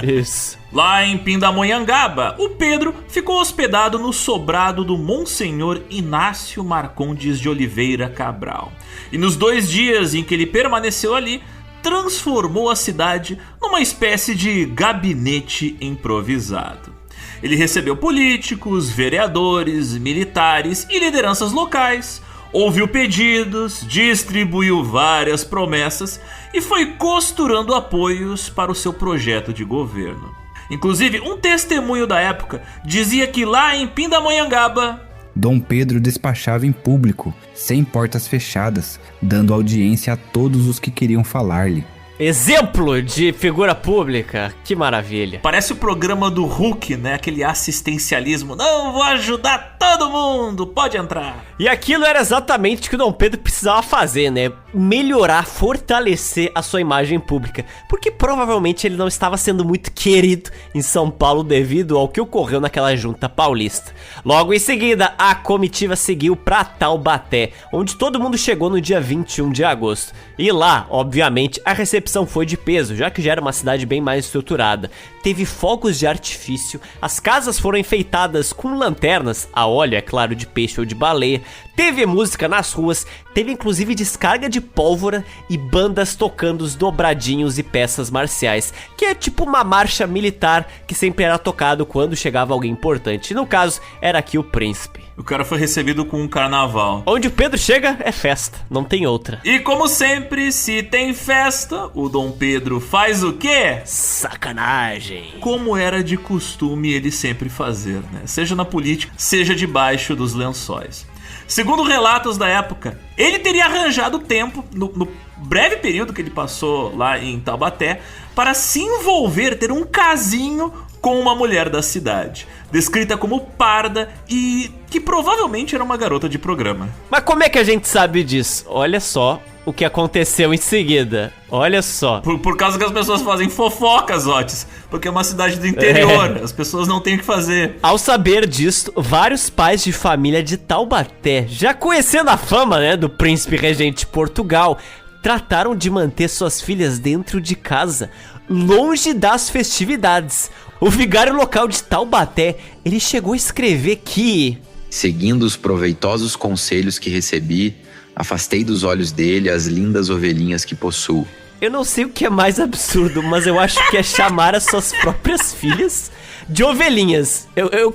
Isso. Lá em Pindamonhangaba, o Pedro ficou hospedado no sobrado do Monsenhor Inácio Marcondes de Oliveira Cabral. E nos 2 dias em que ele permaneceu ali, transformou a cidade numa espécie de gabinete improvisado. Ele recebeu políticos, vereadores, militares e lideranças locais, ouviu pedidos, distribuiu várias promessas e foi costurando apoios para o seu projeto de governo. Inclusive, um testemunho da época dizia que lá em Pindamonhangaba, Dom Pedro despachava em público, sem portas fechadas, dando audiência a todos os que queriam falar-lhe. Exemplo de figura pública, que maravilha. Parece o programa do Hulk, né? Aquele assistencialismo. Não, vou ajudar todo mundo, pode entrar. E aquilo era exatamente o que o Dom Pedro precisava fazer, né? Melhorar, fortalecer a sua imagem pública. Porque provavelmente ele não estava sendo muito querido em São Paulo devido ao que ocorreu naquela junta paulista. Logo em seguida, a comitiva seguiu para Taubaté, onde todo mundo chegou no dia 21 de agosto. E lá, obviamente, a recepção foi de peso, já que já era uma cidade bem mais estruturada. Teve fogos de artifício, as casas foram enfeitadas com lanternas, a óleo, é claro, de peixe ou de baleia. Teve música nas ruas, teve inclusive descarga de pólvora e bandas tocando os dobradinhos e peças marciais, que é tipo uma marcha militar que sempre era tocado quando chegava alguém importante. No caso, era aqui o príncipe. O cara foi recebido com um carnaval. Onde o Pedro chega é festa, não tem outra. E como sempre, se tem festa, o Dom Pedro faz o quê? Sacanagem. Como era de costume ele sempre fazer, né? Seja na política, seja debaixo dos lençóis. Segundo relatos da época, ele teria arranjado tempo, no breve período que ele passou lá em Taubaté, para se envolver, ter um casinho com uma mulher da cidade, descrita como parda e que provavelmente era uma garota de programa. Mas como é que a gente sabe disso? Olha só o que aconteceu em seguida. Olha só. Por causa que as pessoas fazem fofocas, Otis. Porque é uma cidade do interior, as pessoas não têm o que fazer. Ao saber disso, vários pais de família de Taubaté, já conhecendo a fama, né, do príncipe regente de Portugal, trataram de manter suas filhas dentro de casa, longe das festividades. O vigário local de Taubaté, ele chegou a escrever que... Seguindo os proveitosos conselhos que recebi, afastei dos olhos dele as lindas ovelhinhas que possuo. Eu não sei o que é mais absurdo, mas eu acho que é chamar as suas próprias filhas de ovelhinhas.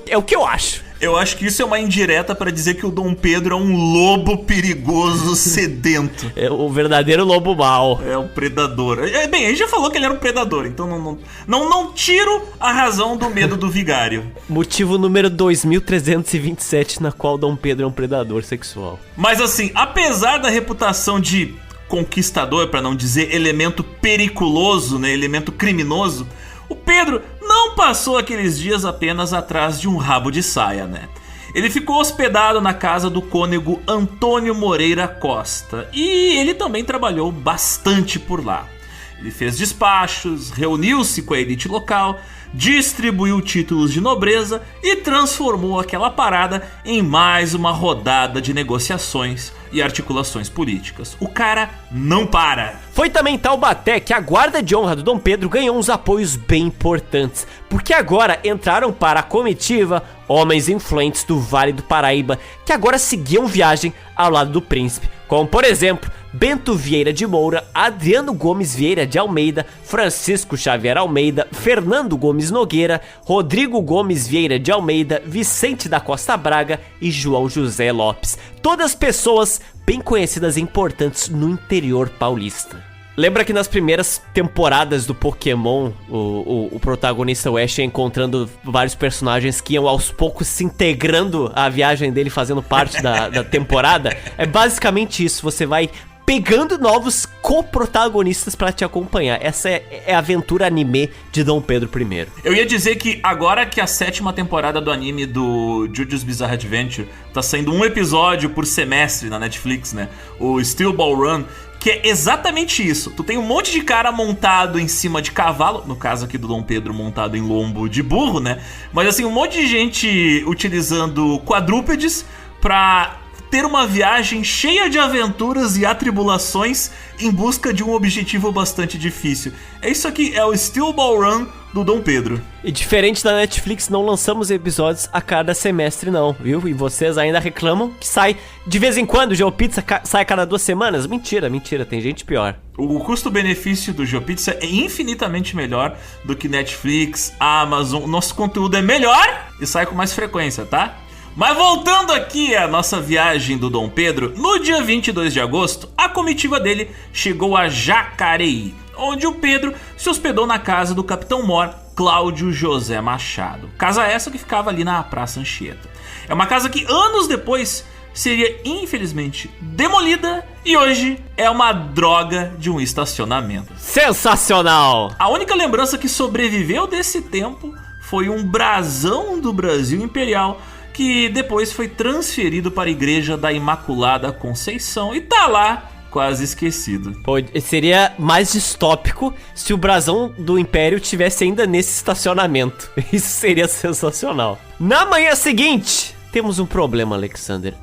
É o que eu acho. Eu acho que isso é uma indireta pra dizer que o Dom Pedro é um lobo perigoso sedento. É o verdadeiro lobo mau. É o predador. Bem, a gente já falou que ele era um predador, então não tiro a razão do medo do vigário. Motivo número 2327, na qual Dom Pedro é um predador sexual. Mas assim, apesar da reputação de conquistador, pra não dizer elemento periculoso, né, elemento criminoso, o Pedro não passou aqueles dias apenas atrás de um rabo de saia, né? Ele ficou hospedado na casa do cônego Antônio Moreira Costa e ele também trabalhou bastante por lá. Ele fez despachos, reuniu-se com a elite local, distribuiu títulos de nobreza e transformou aquela parada em mais uma rodada de negociações e articulações políticas. O cara não para. Foi também em Taubaté que a guarda de honra do Dom Pedro ganhou uns apoios bem importantes, porque agora entraram para a comitiva homens influentes do Vale do Paraíba, que agora seguiam viagem ao lado do príncipe, como por exemplo Bento Vieira de Moura, Adriano Gomes Vieira de Almeida, Francisco Xavier Almeida, Fernando Gomes Nogueira, Rodrigo Gomes Vieira de Almeida, Vicente da Costa Braga e João José Lopes. Todas pessoas bem conhecidas e importantes no interior paulista. Lembra que nas primeiras temporadas do Pokémon, o protagonista Ash ia encontrando vários personagens que iam aos poucos se integrando à viagem dele, fazendo parte da temporada? É basicamente isso, você vai pegando novos coprotagonistas pra te acompanhar. Essa é a aventura anime de Dom Pedro I. Eu ia dizer que agora que a 7ª temporada do anime do JoJo's Bizarre Adventure tá saindo um episódio por semestre na Netflix, né? O Steel Ball Run, que é exatamente isso. Tu tem um monte de cara montado em cima de cavalo, no caso aqui do Dom Pedro montado em lombo de burro, né? Mas assim, um monte de gente utilizando quadrúpedes pra ter uma viagem cheia de aventuras e atribulações em busca de um objetivo bastante difícil. É isso aqui, é o Steel Ball Run do Dom Pedro. E diferente da Netflix, não lançamos episódios a cada semestre não, viu? E vocês ainda reclamam que sai de vez em quando, o GeoPizza sai a cada 2 semanas. Mentira, tem gente pior. O custo-benefício do GeoPizza é infinitamente melhor do que Netflix, Amazon. O nosso conteúdo é melhor e sai com mais frequência, tá? Mas voltando aqui à nossa viagem do Dom Pedro, no dia 22 de agosto, a comitiva dele chegou a Jacareí, onde o Pedro se hospedou na casa do capitão-mor Cláudio José Machado. Casa essa que ficava ali na Praça Anchieta. É uma casa que anos depois seria infelizmente demolida e hoje é uma droga de um estacionamento. Sensacional! A única lembrança que sobreviveu desse tempo foi um brasão do Brasil Imperial, que depois foi transferido para a Igreja da Imaculada Conceição e tá lá quase esquecido. Pô, seria mais distópico se o brasão do Império tivesse ainda nesse estacionamento. Isso seria sensacional. Na manhã seguinte, temos um problema, Alexander.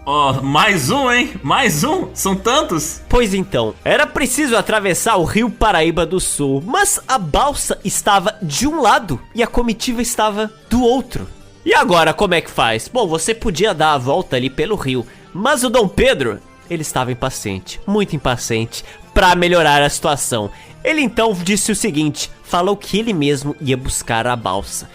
Mais um, hein? Mais um? São tantos? Pois então, era preciso atravessar o Rio Paraíba do Sul, mas a balsa estava de um lado e a comitiva estava do outro. E agora, como é que faz? Bom, você podia dar a volta ali pelo rio, mas o Dom Pedro, ele estava impaciente, muito impaciente, para melhorar a situação. Ele então disse o seguinte, falou que ele mesmo ia buscar a balsa.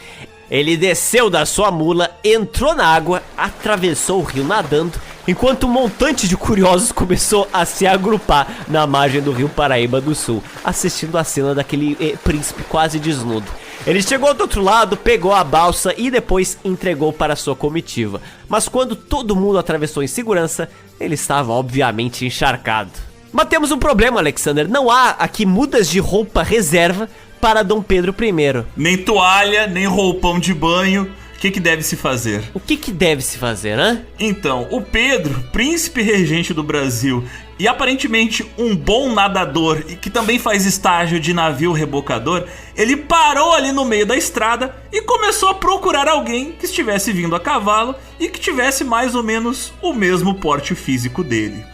Ele desceu da sua mula, entrou na água, atravessou o rio nadando, enquanto um montante de curiosos começou a se agrupar na margem do Rio Paraíba do Sul, assistindo a cena daquele príncipe quase desnudo. Ele chegou do outro lado, pegou a balsa e depois entregou para sua comitiva. Mas quando todo mundo atravessou em segurança, ele estava obviamente encharcado. Mas temos um problema, Alexander. Não há aqui mudas de roupa reserva para Dom Pedro I. Nem toalha, nem roupão de banho. O que deve se fazer? O que deve se fazer, né? Então, o Pedro, príncipe regente do Brasil e aparentemente um bom nadador e que também faz estágio de navio rebocador, ele parou ali no meio da estrada e começou a procurar alguém que estivesse vindo a cavalo e que tivesse mais ou menos o mesmo porte físico dele.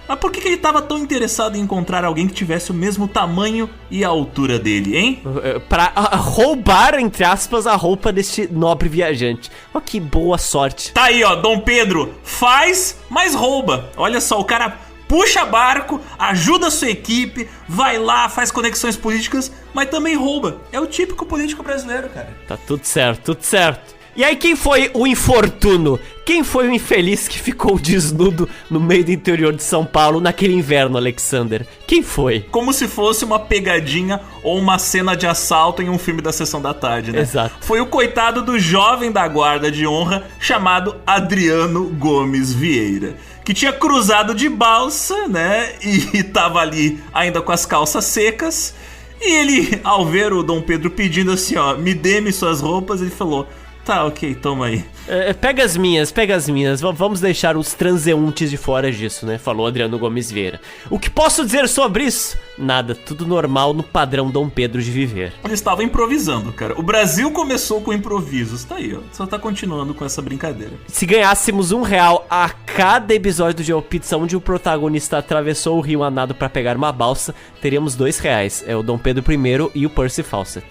Mas por que ele estava tão interessado em encontrar alguém que tivesse o mesmo tamanho e altura dele, hein? Pra roubar, entre aspas, a roupa deste nobre viajante. Ó, que boa sorte. Tá aí, ó, Dom Pedro faz, mas rouba. Olha só, o cara puxa barco, ajuda a sua equipe, vai lá, faz conexões políticas, mas também rouba. É o típico político brasileiro, cara. Tá tudo certo, tudo certo. E aí quem foi o infortuno? Quem foi o infeliz que ficou desnudo no meio do interior de São Paulo naquele inverno, Alexander? Quem foi? Como se fosse uma pegadinha ou uma cena de assalto em um filme da Sessão da Tarde, né? Exato. Foi o coitado do jovem da guarda de honra chamado Adriano Gomes Vieira, que tinha cruzado de balsa, né? E tava ali ainda com as calças secas. E ele, ao ver o Dom Pedro pedindo assim, ó, me dê-me suas roupas, ele falou... Tá, ok, toma aí. Pega as minhas. Vamos deixar os transeuntes de fora disso, né? Falou Adriano Gomes Vieira. O que posso dizer sobre isso? Nada, tudo normal no padrão Dom Pedro de viver. Ele estava improvisando, cara. O Brasil começou com improvisos. Tá aí, ó. Só tá continuando com essa brincadeira. Se ganhássemos R$1 a cada episódio do GeoPizza onde o protagonista atravessou o rio a nado pra pegar uma balsa, teríamos R$2. É o Dom Pedro I e o Percy Fawcett.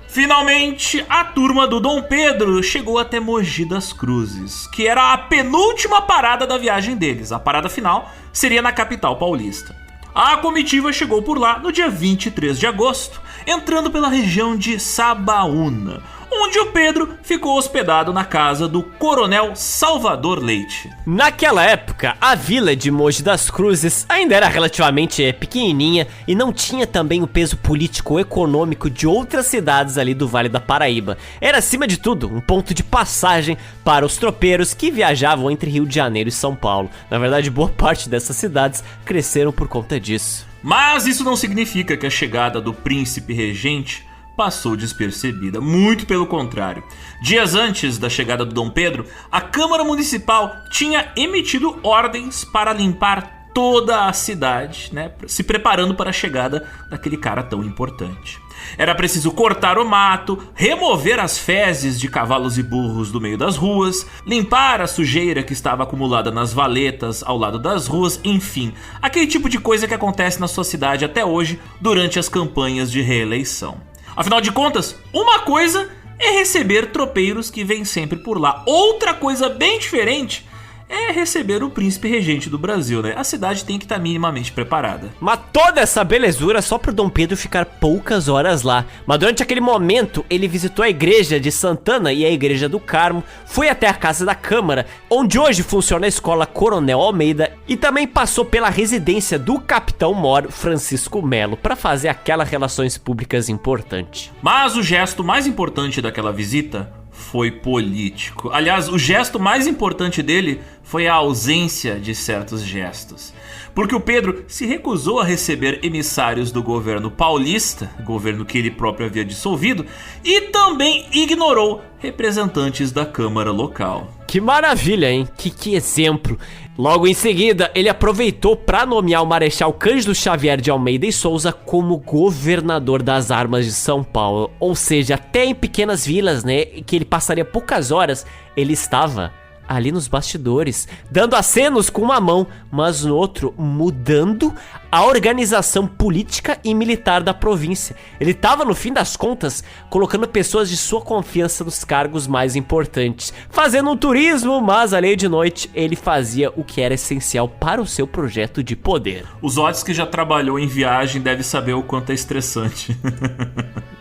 Finalmente, a turma do Dom Pedro chegou até Mogi das Cruzes, que era a penúltima parada da viagem deles. A parada final seria na capital paulista. A comitiva chegou por lá no dia 23 de agosto, entrando pela região de Sabaúna, onde o Pedro ficou hospedado na casa do Coronel Salvador Leite. Naquela época, a vila de Mogi das Cruzes ainda era relativamente pequenininha e não tinha também o peso político-econômico de outras cidades ali do Vale da Paraíba. Era, acima de tudo, um ponto de passagem para os tropeiros que viajavam entre Rio de Janeiro e São Paulo. Na verdade, boa parte dessas cidades cresceram por conta disso. Mas isso não significa que a chegada do príncipe regente passou despercebida, muito pelo contrário. Dias antes da chegada do Dom Pedro, a Câmara Municipal tinha emitido ordens para limpar toda a cidade, né, se preparando para a chegada daquele cara tão importante. Era preciso cortar o mato, remover as fezes de cavalos e burros do meio das ruas, limpar a sujeira que estava acumulada nas valetas ao lado das ruas, enfim, aquele tipo de coisa que acontece na sua cidade até hoje durante as campanhas de reeleição. Afinal de contas, uma coisa é receber tropeiros que vêm sempre por lá. Outra coisa bem diferente é receber o príncipe regente do Brasil, né? A cidade tem que estar minimamente preparada. Mas toda essa belezura só pro Dom Pedro ficar poucas horas lá. Mas durante aquele momento, ele visitou a igreja de Santana e a igreja do Carmo, foi até a casa da Câmara, onde hoje funciona a escola Coronel Almeida, e também passou pela residência do capitão-mor Francisco Melo, para fazer aquelas relações públicas importante. Mas o gesto mais importante daquela visita foi político. Aliás, o gesto mais importante dele foi a ausência de certos gestos. Porque o Pedro se recusou a receber emissários do governo paulista, governo que ele próprio havia dissolvido, e também ignorou representantes da Câmara local. Que maravilha, hein? Que exemplo. Logo em seguida, ele aproveitou para nomear o Marechal Cândido Xavier de Almeida e Souza como governador das armas de São Paulo. Ou seja, até em pequenas vilas, né, que ele passaria poucas horas, ele estava ali nos bastidores, dando acenos com uma mão, mas no outro, mudando a organização política e militar da província. Ele estava, no fim das contas, colocando pessoas de sua confiança nos cargos mais importantes, fazendo um turismo, mas ali de noite ele fazia o que era essencial para o seu projeto de poder. Os Otis que já trabalhou em viagem deve saber o quanto é estressante.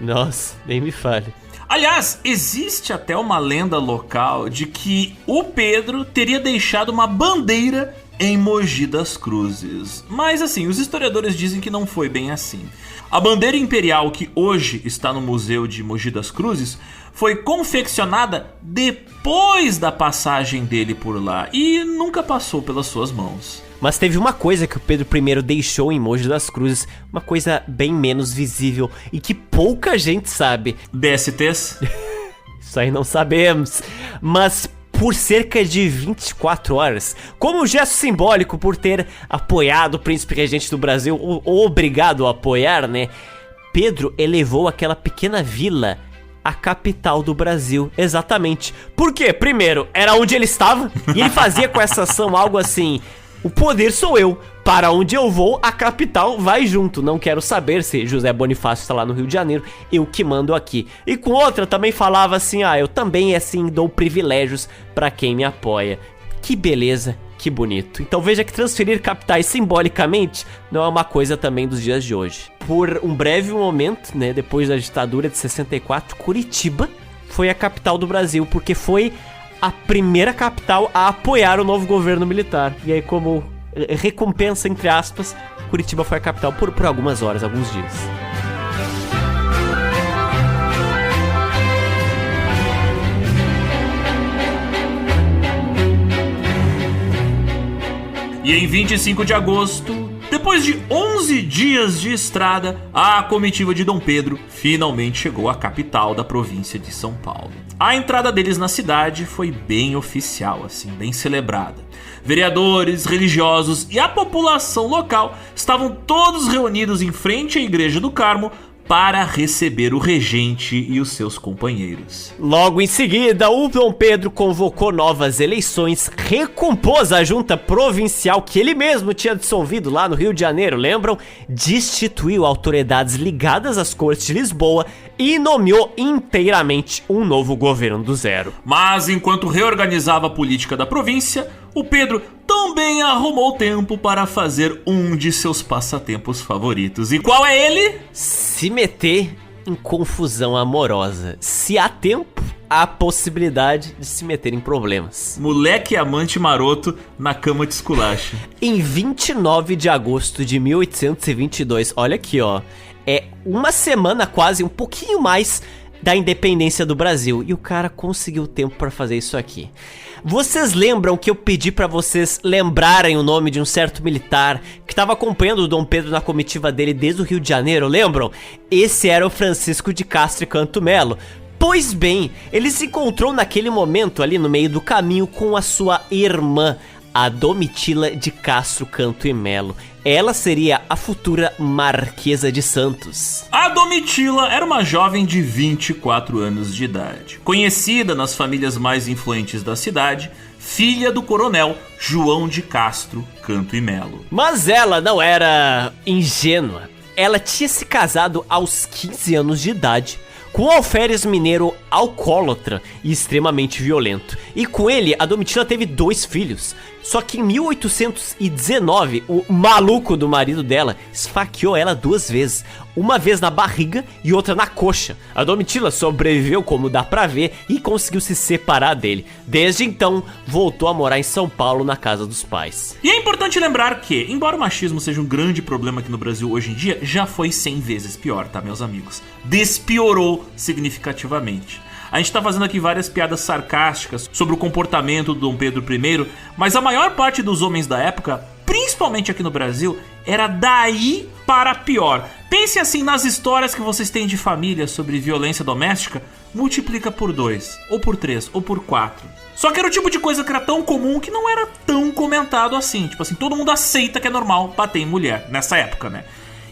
Nossa, nem me fale. Aliás, existe até uma lenda local de que o Pedro teria deixado uma bandeira em Mogi das Cruzes. Mas assim, os historiadores dizem que não foi bem assim. A bandeira imperial que hoje está no Museu de Mogi das Cruzes foi confeccionada depois da passagem dele por lá e nunca passou pelas suas mãos. Mas teve uma coisa que o Pedro I deixou em Mogi das Cruzes, uma coisa bem menos visível e que pouca gente sabe. DSTs? Isso aí não sabemos, mas por cerca de 24 horas, como um gesto simbólico por ter apoiado o príncipe regente do Brasil, ou obrigado a apoiar, né? Pedro elevou aquela pequena vila à capital do Brasil, exatamente. Por quê? Primeiro, era onde ele estava, e ele fazia com essa ação algo assim: o poder sou eu, para onde eu vou, a capital vai junto. Não quero saber se José Bonifácio está lá no Rio de Janeiro, eu que mando aqui. E com outra também falava assim: eu também assim dou privilégios para quem me apoia. Que beleza, que bonito. Então veja que transferir capitais simbolicamente não é uma coisa também dos dias de hoje. Por um breve momento, né, depois da ditadura de 64, Curitiba foi a capital do Brasil, porque foi a primeira capital a apoiar o novo governo militar. E aí, como recompensa, entre aspas, Curitiba foi a capital por algumas horas, alguns dias. E em 25 de agosto, depois de 11 dias de estrada, a comitiva de Dom Pedro finalmente chegou à capital da província de São Paulo. A entrada deles na cidade foi bem oficial, assim, bem celebrada. Vereadores, religiosos e a população local estavam todos reunidos em frente à Igreja do Carmo para receber o regente e os seus companheiros. Logo em seguida, o Dom Pedro convocou novas eleições, recompôs a junta provincial que ele mesmo tinha dissolvido lá no Rio de Janeiro, lembram? Destituiu autoridades ligadas às cortes de Lisboa e nomeou inteiramente um novo governo do zero. Mas enquanto reorganizava a política da província, o Pedro também arrumou tempo para fazer um de seus passatempos favoritos. E qual é ele? Se meter em confusão amorosa. Se há tempo, há possibilidade de se meter em problemas. Moleque amante maroto na cama de esculacho. Em 29 de agosto de 1822, olha aqui, ó, é uma semana quase, um pouquinho mais da independência do Brasil. E o cara conseguiu tempo para fazer isso aqui. Vocês lembram que eu pedi pra vocês lembrarem o nome de um certo militar que estava acompanhando o Dom Pedro na comitiva dele desde o Rio de Janeiro, lembram? Esse era o Francisco de Castro e Canto Melo. Pois bem, ele se encontrou naquele momento ali no meio do caminho com a sua irmã, a Domitila de Castro Canto e Melo. Ela seria a futura Marquesa de Santos. A Domitila era uma jovem de 24 anos de idade, conhecida nas famílias mais influentes da cidade, filha do coronel João de Castro Canto e Melo. Mas ela não era ingênua. Ela tinha se casado aos 15 anos de idade com um alferes mineiro alcoólatra e extremamente violento. E com ele, a Domitila teve 2 filhos. Só que em 1819, o maluco do marido dela esfaqueou ela 2 vezes. Uma vez na barriga e outra na coxa. A Domitila sobreviveu, como dá pra ver, e conseguiu se separar dele. Desde então, voltou a morar em São Paulo, na casa dos pais. E é importante lembrar que, embora o machismo seja um grande problema aqui no Brasil hoje em dia, já foi 100 vezes pior, tá, meus amigos? Despiorou significativamente. A gente tá fazendo aqui várias piadas sarcásticas sobre o comportamento do Dom Pedro I, mas a maior parte dos homens da época, principalmente aqui no Brasil, era daí para pior. Pense assim nas histórias que vocês têm de família sobre violência doméstica, multiplica por 2, ou por 3, ou por 4. Só que era o tipo de coisa que era tão comum que não era tão comentado assim. Tipo assim, todo mundo aceita que é normal bater em mulher, nessa época, né?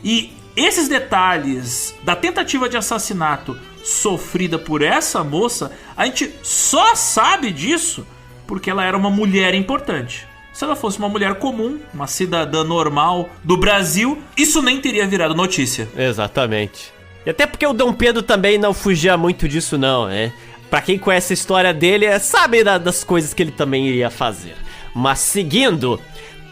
E esses detalhes da tentativa de assassinato sofrida por essa moça, a gente só sabe disso porque ela era uma mulher importante. Se ela fosse uma mulher comum, uma cidadã normal do Brasil, isso nem teria virado notícia. Exatamente. E até porque o Dom Pedro também não fugia muito disso não, né? Pra quem conhece a história dele, sabe das coisas que ele também iria fazer. Mas seguindo,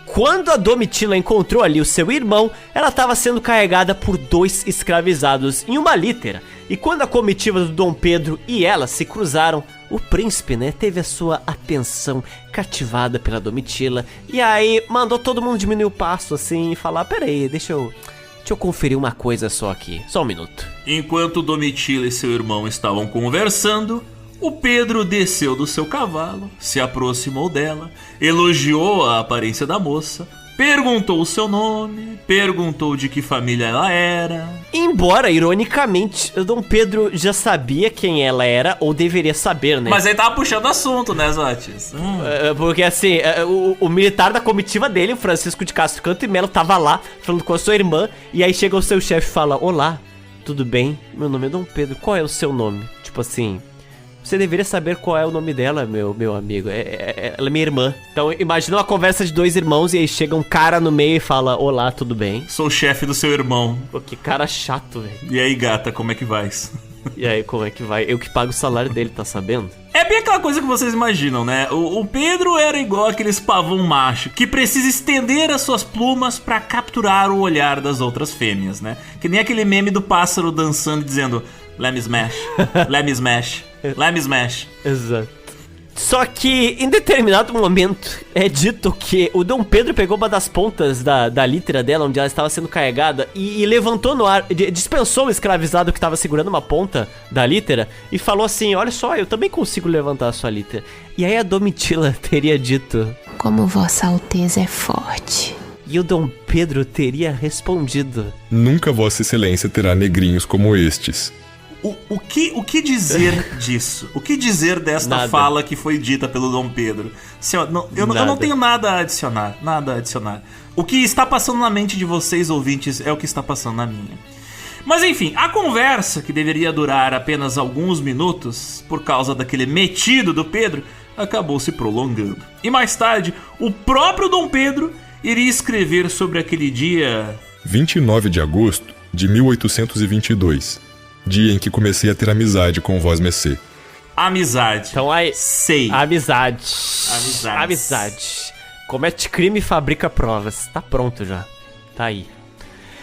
quando a Domitila encontrou ali o seu irmão, ela estava sendo carregada por 2 escravizados em uma lítera. E quando a comitiva do Dom Pedro e ela se cruzaram, o príncipe, né, teve a sua atenção cativada pela Domitila. E aí mandou todo mundo diminuir o passo assim e falar: peraí, deixa eu conferir uma coisa só aqui, só um minuto. Enquanto Domitila e seu irmão estavam conversando, o Pedro desceu do seu cavalo, se aproximou dela, elogiou a aparência da moça, perguntou o seu nome, perguntou de que família ela era. Embora, ironicamente, o Dom Pedro já sabia quem ela era, ou deveria saber, né? Mas aí tava puxando assunto, né, Zotis? Porque assim, o militar da comitiva dele, o Francisco de Castro Canto e Melo, tava lá falando com a sua irmã. E aí chega o seu chefe e fala: olá, tudo bem? Meu nome é Dom Pedro, qual é o seu nome? Tipo assim, você deveria saber qual é o nome dela, meu amigo. Ela é minha irmã. Então imagina uma conversa de dois irmãos e aí chega um cara no meio e fala: olá, tudo bem? Sou o chefe do seu irmão. Pô, que cara chato, velho. E aí, gata, como é que vai? E aí, como é que vai? Eu que pago o salário dele, tá sabendo? É bem aquela coisa que vocês imaginam, né? O Pedro era igual aqueles pavão macho que precisa estender as suas plumas pra capturar o olhar das outras fêmeas, né? Que nem aquele meme do pássaro dançando e dizendo: let me smash, let me smash, let me smash. Exato. Só que em determinado momento é dito que o Dom Pedro pegou uma das pontas da lítera dela, onde ela estava sendo carregada, e levantou no ar, dispensou o escravizado que estava segurando uma ponta da lítera e falou assim: olha só, eu também consigo levantar a sua lítera. E aí a Domitila teria dito: como Vossa Alteza é forte. E o Dom Pedro teria respondido: nunca Vossa Excelência terá negrinhos como estes. O que dizer disso? O que dizer desta Nada. fala que foi dita pelo Dom Pedro? Eu não tenho nada a adicionar, nada a adicionar. O que está passando na mente de vocês, ouvintes, é o que está passando na minha. Mas enfim, a conversa, que deveria durar apenas alguns minutos, por causa daquele metido do Pedro, acabou se prolongando. E mais tarde, o próprio Dom Pedro iria escrever sobre aquele dia... 29 de agosto de 1822. Dia em que comecei a ter amizade com Vós Messê. Amizade. Então aí... Sei. Amizade. Amizades. Amizade. Comete crime e fabrica provas. Tá pronto já. Tá aí.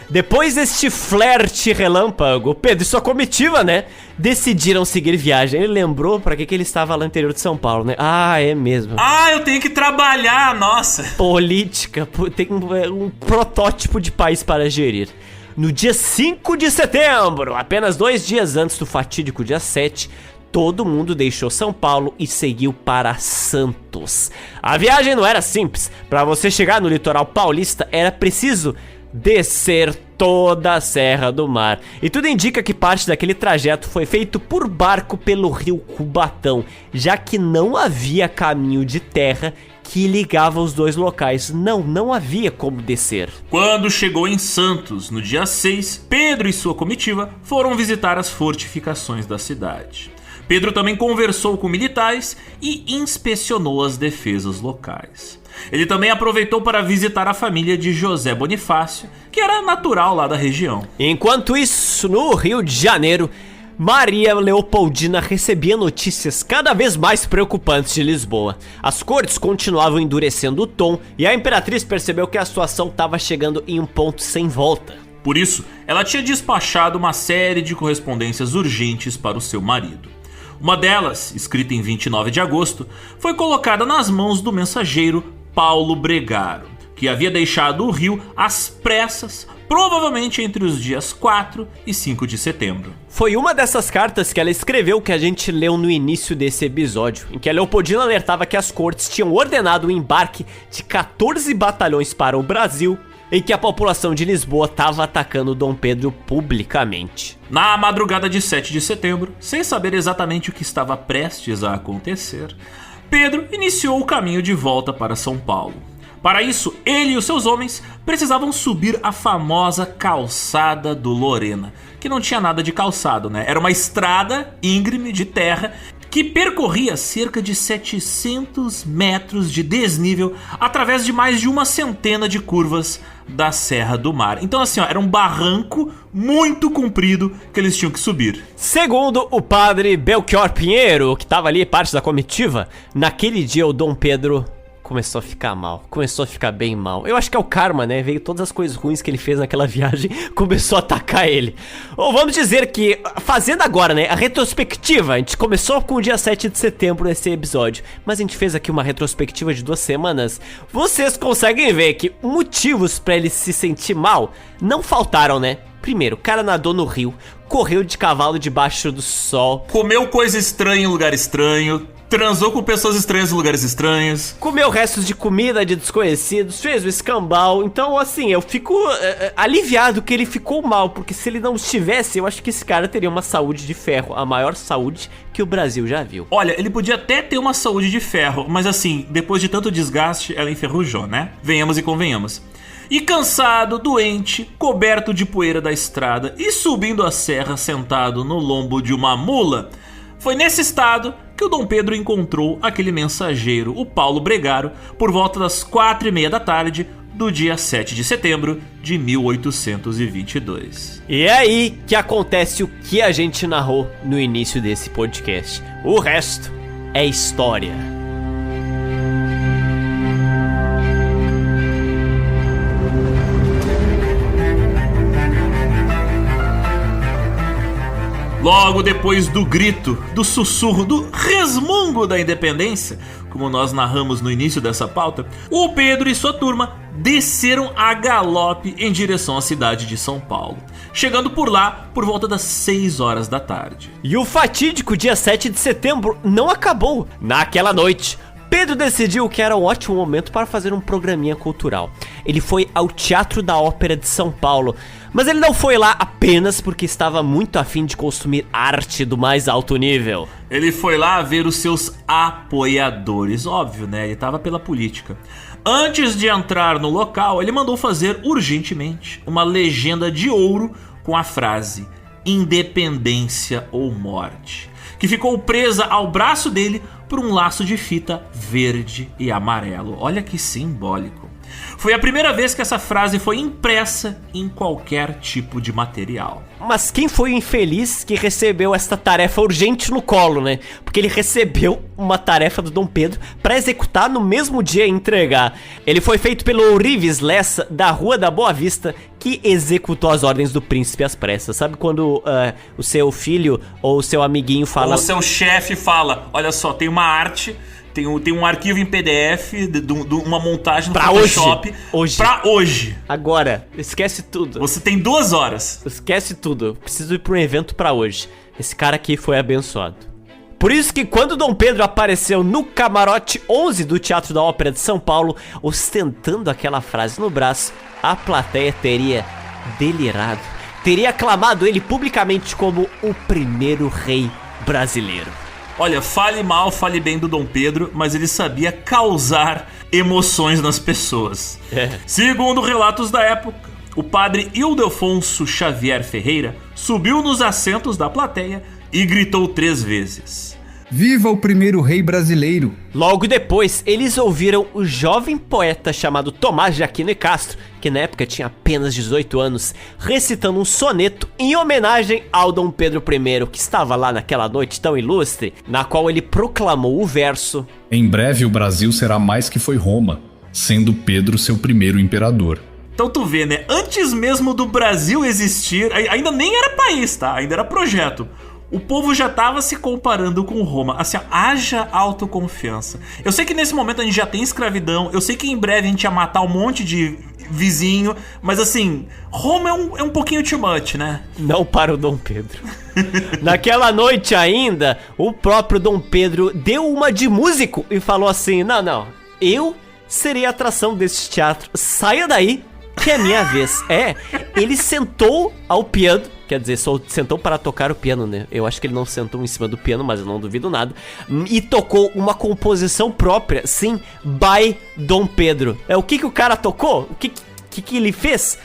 Depois deste flerte relâmpago, Pedro e sua comitiva, né, decidiram seguir viagem. Ele lembrou pra que ele estava lá no interior de São Paulo, né? Ah, é mesmo. Ah, eu tenho que trabalhar, nossa. Política. Tem um protótipo de país para gerir. No dia 5 de setembro, apenas 2 dias antes do fatídico dia 7, todo mundo deixou São Paulo e seguiu para Santos. A viagem não era simples. Para você chegar no litoral paulista, era preciso descer toda a Serra do Mar. E tudo indica que parte daquele trajeto foi feito por barco pelo rio Cubatão, já que não havia caminho de terra que ligava os dois locais. Não havia como descer. Quando chegou em Santos, no dia 6, Pedro e sua comitiva foram visitar as fortificações da cidade. Pedro também conversou com militares e inspecionou as defesas locais. Ele também aproveitou para visitar a família de José Bonifácio, que era natural lá da região. Enquanto isso, no Rio de Janeiro, Maria Leopoldina recebia notícias cada vez mais preocupantes de Lisboa. As cortes continuavam endurecendo o tom e a imperatriz percebeu que a situação estava chegando em um ponto sem volta. Por isso, ela tinha despachado uma série de correspondências urgentes para o seu marido. Uma delas, escrita em 29 de agosto, foi colocada nas mãos do mensageiro Paulo Bregaro, que havia deixado o Rio às pressas, provavelmente entre os dias 4 e 5 de setembro. Foi uma dessas cartas que ela escreveu que a gente leu no início desse episódio, em que a Leopoldina alertava que as cortes tinham ordenado o embarque de 14 batalhões para o Brasil, em que a população de Lisboa estava atacando Dom Pedro publicamente. Na madrugada de 7 de setembro, sem saber exatamente o que estava prestes a acontecer, Pedro iniciou o caminho de volta para São Paulo. Para isso, ele e os seus homens precisavam subir a famosa calçada do Lorena, que não tinha nada de calçado, né? Era uma estrada íngreme de terra que percorria cerca de 700 metros de desnível através de mais de uma centena de curvas da Serra do Mar. Então assim, era um barranco muito comprido que eles tinham que subir. Segundo o padre Belchior Pinheiro, que estava ali parte da comitiva, naquele dia o Dom Pedro começou a ficar mal, começou a ficar bem mal. Eu acho que é o karma, né? Veio todas as coisas ruins que ele fez naquela viagem, começou a atacar ele. Ou vamos dizer que, fazendo agora, né, a retrospectiva, a gente começou com o dia 7 de setembro nesse episódio, mas a gente fez aqui uma retrospectiva de 2 semanas. Vocês conseguem ver que motivos pra ele se sentir mal não faltaram, né? Primeiro, o cara nadou no rio, correu de cavalo debaixo do sol, comeu coisa estranha em lugar estranho, transou com pessoas estranhas em lugares estranhos, comeu restos de comida de desconhecidos, fez o escambau. Então, assim, eu fico aliviado que ele ficou mal, porque se ele não estivesse, eu acho que esse cara teria uma saúde de ferro, a maior saúde que o Brasil já viu. Olha, ele podia até ter uma saúde de ferro, mas assim, depois de tanto desgaste, ela enferrujou, né? Venhamos e convenhamos. E cansado, doente, coberto de poeira da estrada e subindo a serra sentado no lombo de uma mula, foi nesse estado que o Dom Pedro encontrou aquele mensageiro, o Paulo Bregaro, por volta das 4:30 da tarde do dia 7 de setembro de 1822. E é aí que acontece o que a gente narrou no início desse podcast. O resto é história. Logo depois do grito, do sussurro, do resmungo da independência, como nós narramos no início dessa pauta, o Pedro e sua turma desceram a galope em direção à cidade de São Paulo, chegando por lá por volta das 6 horas da tarde. E o fatídico dia 7 de setembro não acabou. Naquela noite, Pedro decidiu que era um ótimo momento para fazer um programinha cultural. Ele foi ao Teatro da Ópera de São Paulo, mas ele não foi lá apenas porque estava muito afim de consumir arte do mais alto nível. Ele foi lá ver os seus apoiadores, óbvio, né? Ele estava pela política. Antes de entrar no local, ele mandou fazer urgentemente uma legenda de ouro com a frase "Independência ou morte", que ficou presa ao braço dele por um laço de fita verde e amarelo. Olha que simbólico. Foi a primeira vez que essa frase foi impressa em qualquer tipo de material. Mas quem foi o infeliz que recebeu esta tarefa urgente no colo, né? Porque ele recebeu uma tarefa do Dom Pedro para executar no mesmo dia e entregar. Ele foi feito pelo Ourives Lessa, da Rua da Boa Vista, que executou as ordens do príncipe às pressas. Sabe quando o seu filho ou o seu amiguinho fala... Ou o seu chefe fala, olha só, tem uma arte... Tem um arquivo em PDF, uma montagem no pra Photoshop hoje. Pra hoje. Agora, esquece tudo. Você tem 2 horas. Esquece tudo. Preciso ir pra um evento pra hoje. Esse cara aqui foi abençoado. Por isso que quando Dom Pedro apareceu no camarote 11 do Teatro da Ópera de São Paulo, ostentando aquela frase no braço, a plateia teria delirado. Teria aclamado ele publicamente como o primeiro rei brasileiro. Olha, fale mal, fale bem do Dom Pedro, mas ele sabia causar emoções nas pessoas. Segundo relatos da época, o padre Ildefonso Xavier Ferreira subiu nos assentos da plateia e gritou 3 vezes: "Viva o primeiro rei brasileiro!" Logo depois, eles ouviram o jovem poeta chamado Tomás de Aquino e Castro, que na época tinha apenas 18 anos, recitando um soneto em homenagem ao Dom Pedro I, que estava lá naquela noite tão ilustre, na qual ele proclamou o verso: "Em breve o Brasil será mais que foi Roma, sendo Pedro seu primeiro imperador." Então tu vê, né? Antes mesmo do Brasil existir, ainda nem era país, tá? Ainda era projeto. O povo já tava se comparando com Roma. Assim, haja autoconfiança. Eu sei que nesse momento a gente já tem escravidão. Eu sei que em breve a gente ia matar um monte de vizinho. Mas assim, Roma é um pouquinho too much, né? Não para o Dom Pedro. Naquela noite ainda, o próprio Dom Pedro deu uma de músico e falou assim: Não, eu serei a atração desse teatro. Saia daí, que é minha vez. Ele sentou ao piano. Quer dizer, só sentou para tocar o piano, né? Eu acho que ele não sentou em cima do piano, mas eu não duvido nada. E tocou uma composição própria, sim, by Dom Pedro. O que o cara tocou? O que ele fez?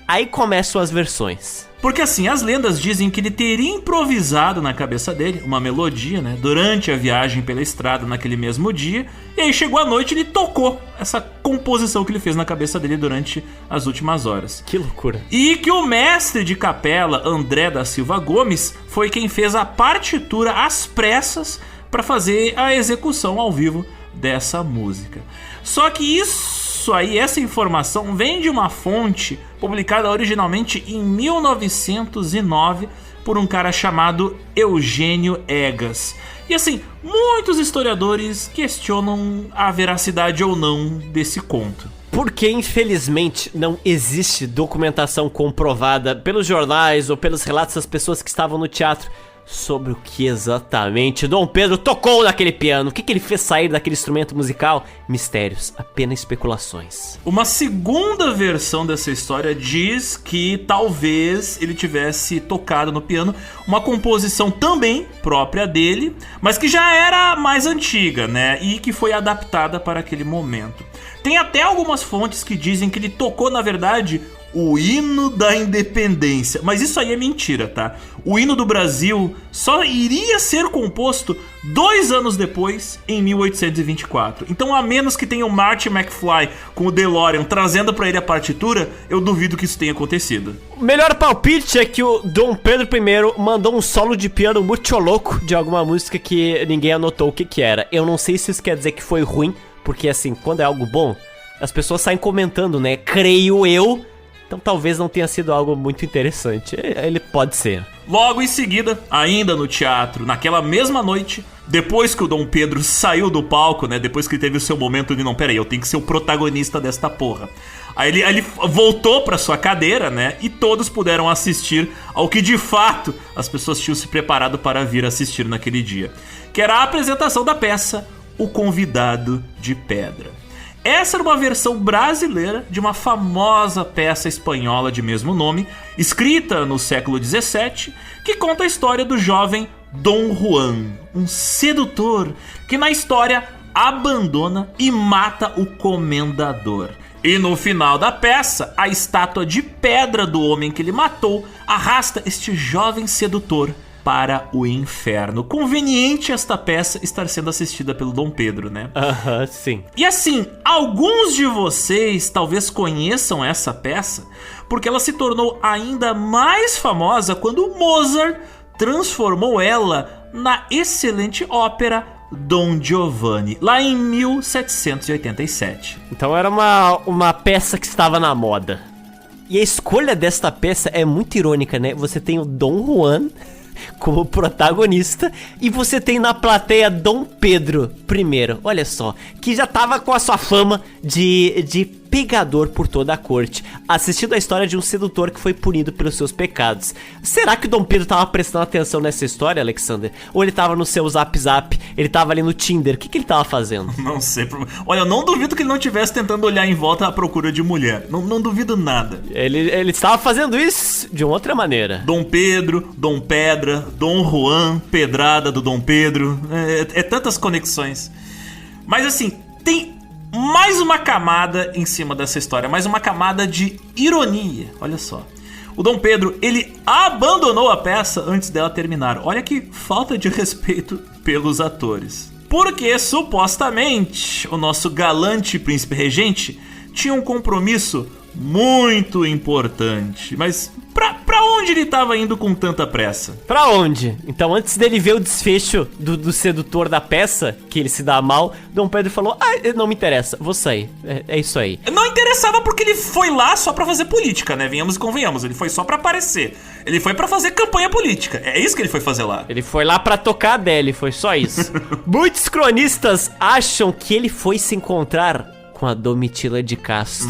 Aí começam as versões. Porque assim, as lendas dizem que ele teria improvisado na cabeça dele uma melodia, né, durante a viagem pela estrada naquele mesmo dia. E aí chegou a noite e ele tocou essa composição que ele fez na cabeça dele durante as últimas horas. Que loucura. E que o mestre de capela, André da Silva Gomes, foi quem fez a partitura às pressas para fazer a execução ao vivo dessa música. Só que essa informação vem de uma fonte publicada originalmente em 1909 por um cara chamado Eugênio Egas. E assim, muitos historiadores questionam a veracidade ou não desse conto. Porque, infelizmente, não existe documentação comprovada pelos jornais ou pelos relatos das pessoas que estavam no teatro sobre o que exatamente Dom Pedro tocou naquele piano. O que ele fez sair daquele instrumento musical? Mistérios, apenas especulações. Uma segunda versão dessa história diz que talvez ele tivesse tocado no piano uma composição também própria dele, mas que já era mais antiga, né? E que foi adaptada para aquele momento. Tem até algumas fontes que dizem que ele tocou, na verdade, o hino da independência. Mas isso aí é mentira, tá? O hino do Brasil só iria ser composto 2 anos depois, em 1824. Então, a menos que tenha o Marty McFly com o DeLorean trazendo pra ele a partitura, eu duvido que isso tenha acontecido. O melhor palpite é que o Dom Pedro I mandou um solo de piano muito louco de alguma música que ninguém anotou o que era. Eu não sei se isso quer dizer que foi ruim, porque assim, quando é algo bom, as pessoas saem comentando, né? Creio eu. Então talvez não tenha sido algo muito interessante. Ele pode ser. Logo em seguida, ainda no teatro, naquela mesma noite, depois que o Dom Pedro saiu do palco, né? Depois que ele teve o seu momento de não, peraí, eu tenho que ser o protagonista desta porra. Aí ele voltou pra sua cadeira, né? E todos puderam assistir ao que de fato as pessoas tinham se preparado para vir assistir naquele dia. Que era a apresentação da peça O Convidado de Pedra. Essa era uma versão brasileira de uma famosa peça espanhola de mesmo nome, escrita no século XVII, que conta a história do jovem Dom Juan, um sedutor que na história abandona e mata o comendador. E no final da peça, a estátua de pedra do homem que ele matou arrasta este jovem sedutor para o inferno. Conveniente esta peça estar sendo assistida pelo Dom Pedro, né? Sim. E assim, alguns de vocês talvez conheçam essa peça porque ela se tornou ainda mais famosa quando Mozart transformou ela na excelente ópera Dom Giovanni, lá em 1787. Então era uma peça que estava na moda. E a escolha desta peça é muito irônica, né? Você tem o Dom Juan como protagonista e você tem na plateia Dom Pedro I, olha só, que já tava com a sua fama de pegador por toda a corte, assistindo a história de um sedutor que foi punido pelos seus pecados. Será que o Dom Pedro tava prestando atenção nessa história, Alexander? Ou ele tava no seu Zap Zap, ele tava ali no Tinder, o que ele tava fazendo? Não sei, olha, eu não duvido que ele não estivesse tentando olhar em volta à procura de mulher, não duvido nada. Ele estava fazendo isso de uma outra maneira. Dom Pedro, Dom Pedra, Dom Juan, Pedrada do Dom Pedro, é tantas conexões. Mas assim, tem mais uma camada em cima dessa história, mais uma camada de ironia, olha só. O Dom Pedro, ele abandonou a peça antes dela terminar. Olha que falta de respeito pelos atores. Porque, supostamente, o nosso galante príncipe regente tinha um compromisso muito importante. Mas pra onde ele tava indo com tanta pressa? Pra onde? Então, antes dele ver o desfecho do sedutor da peça, que ele se dá mal, Dom Pedro falou, não me interessa, vou sair. É isso aí. Não interessava porque ele foi lá só pra fazer política, né? Venhamos e convenhamos, ele foi só pra aparecer. Ele foi pra fazer campanha política, é isso que ele foi fazer lá. Ele foi lá pra tocar a Adele, foi só isso. Muitos cronistas acham que ele foi se encontrar com a Domitila de Castro.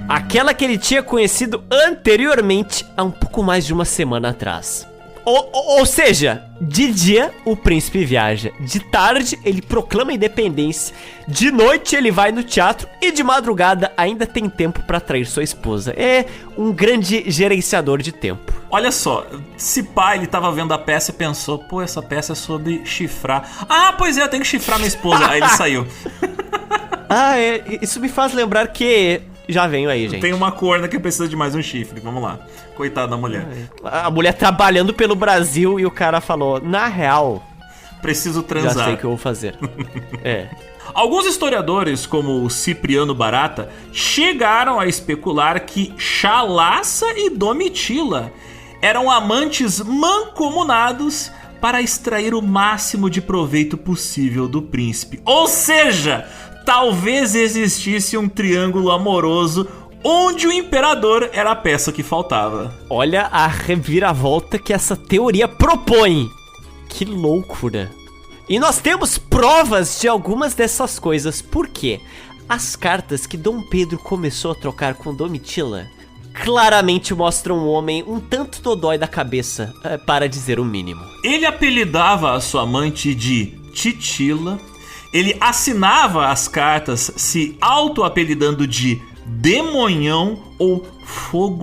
Aquela que ele tinha conhecido anteriormente, há um pouco mais de uma semana atrás. Ou seja, de dia o príncipe viaja, de tarde ele proclama a independência, de noite ele vai no teatro e de madrugada ainda tem tempo pra trair sua esposa. É um grande gerenciador de tempo. Olha só, se pá, ele tava vendo a peça e pensou, pô, essa peça é sobre chifrar. Pois é, eu tenho que chifrar minha esposa. Aí ele saiu. Isso me faz lembrar que... Já venho aí, gente. Tem uma corna que precisa de mais um chifre, vamos lá. Coitada da mulher. A mulher trabalhando pelo Brasil e o cara falou, na real... Preciso transar. Já sei o que eu vou fazer. Alguns historiadores, como o Cipriano Barata, chegaram a especular que Chalaça e Domitila eram amantes mancomunados para extrair o máximo de proveito possível do príncipe. Ou seja, talvez existisse um triângulo amoroso onde o imperador era a peça que faltava. Olha a reviravolta que essa teoria propõe. Que loucura. E nós temos provas de algumas dessas coisas. Por quê? As cartas que Dom Pedro começou a trocar com Domitila claramente mostram um homem um tanto dodói da cabeça, para dizer o mínimo. Ele apelidava a sua amante de Titila. Ele assinava as cartas se auto-apelidando de Demonhão ou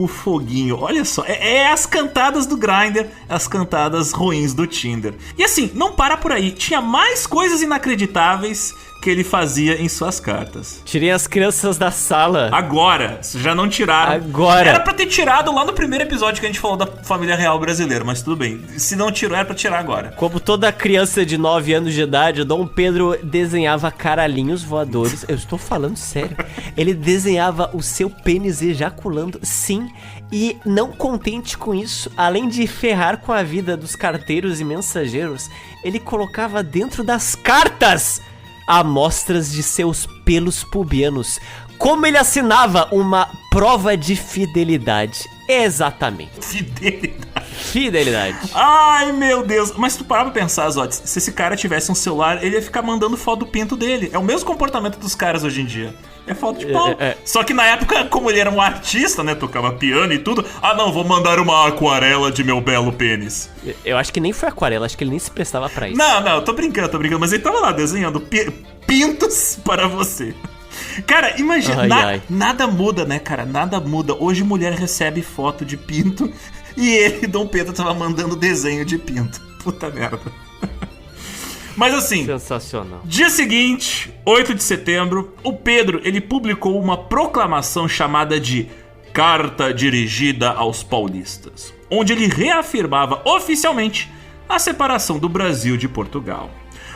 Foguinho. Olha só, é as cantadas do Grindr, as cantadas ruins do Tinder. E assim, não para por aí. Tinha mais coisas inacreditáveis que ele fazia em suas cartas. Tirei as crianças da sala. Agora, já não tiraram. Agora. Era pra ter tirado lá no primeiro episódio que a gente falou da família real brasileira, mas tudo bem. Se não tirou, era pra tirar agora. Como toda criança de 9 anos de idade, o Dom Pedro desenhava caralhinhos voadores. Eu estou falando sério. Ele desenhava o seu pênis ejaculando, sim. E não contente com isso, além de ferrar com a vida dos carteiros e mensageiros, ele colocava dentro das cartas amostras de seus pelos pubianos. Como ele assinava uma prova de fidelidade. Exatamente. Fidelidade. Ai, meu Deus. Mas tu parar pra pensar, Zotes, se esse cara tivesse um celular, ele ia ficar mandando foto do pinto dele. É o mesmo comportamento dos caras hoje em dia. É foto de pau. Só que na época, como ele era um artista, né, tocava piano e tudo, não, vou mandar uma aquarela de meu belo pênis. Eu acho que nem foi aquarela, acho que ele nem se prestava pra isso. Não, eu tô brincando, mas ele tava lá desenhando pintos para você. Cara, imagina, nada muda, né, cara? Nada muda. Hoje mulher recebe foto de pinto e ele, Dom Pedro, tava mandando desenho de pinto. Puta merda. Mas assim, sensacional. Dia seguinte, 8 de setembro, o Pedro, ele publicou uma proclamação chamada de Carta Dirigida aos Paulistas, onde ele reafirmava oficialmente a separação do Brasil de Portugal.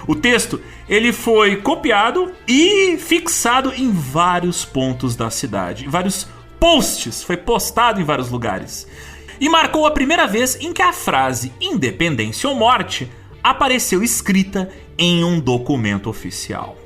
O texto, ele foi copiado e fixado em vários pontos da cidade, em vários posts, foi postado em vários lugares. E marcou a primeira vez em que a frase independência ou morte apareceu escrita em um documento oficial.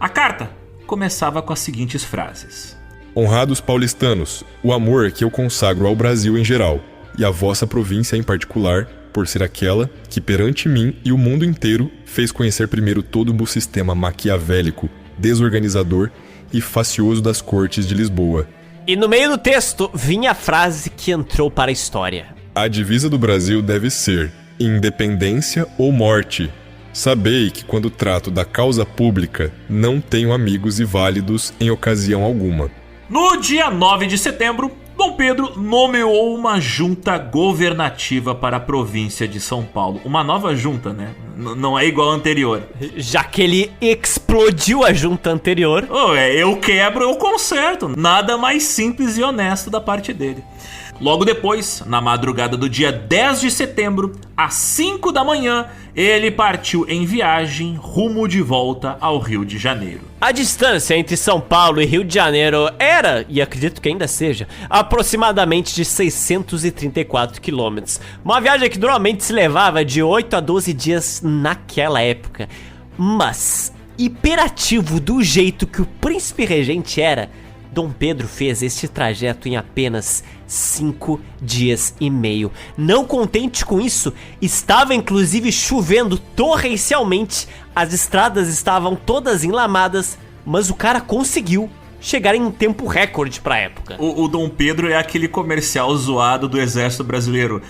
A carta começava com as seguintes frases: Honrados paulistanos, o amor que eu consagro ao Brasil em geral, e à vossa província em particular, por ser aquela que perante mim e o mundo inteiro fez conhecer primeiro todo o sistema maquiavélico, desorganizador e facioso das cortes de Lisboa. E no meio do texto vinha a frase que entrou para a história: A divisa do Brasil deve ser independência ou morte. Sabei que quando trato da causa pública, não tenho amigos e válidos em ocasião alguma. No dia 9 de setembro, Dom Pedro nomeou uma junta governativa para a província de São Paulo. Uma nova junta, né? Não é igual a anterior. Já que ele explodiu a junta anterior. Eu quebro, eu conserto. Nada mais simples e honesto da parte dele. Logo depois, na madrugada do dia 10 de setembro, às 5 da manhã, ele partiu em viagem rumo de volta ao Rio de Janeiro. A distância entre São Paulo e Rio de Janeiro era, e acredito que ainda seja, aproximadamente de 634 quilômetros. Uma viagem que normalmente se levava de 8 a 12 dias naquela época. Mas, hiperativo do jeito que o príncipe regente era, Dom Pedro fez este trajeto em apenas 5 dias e meio. Não contente com isso, estava inclusive chovendo torrencialmente, as estradas estavam todas enlamadas, mas o cara conseguiu chegar em um tempo recorde pra época. O Dom Pedro é aquele comercial zoado do exército brasileiro.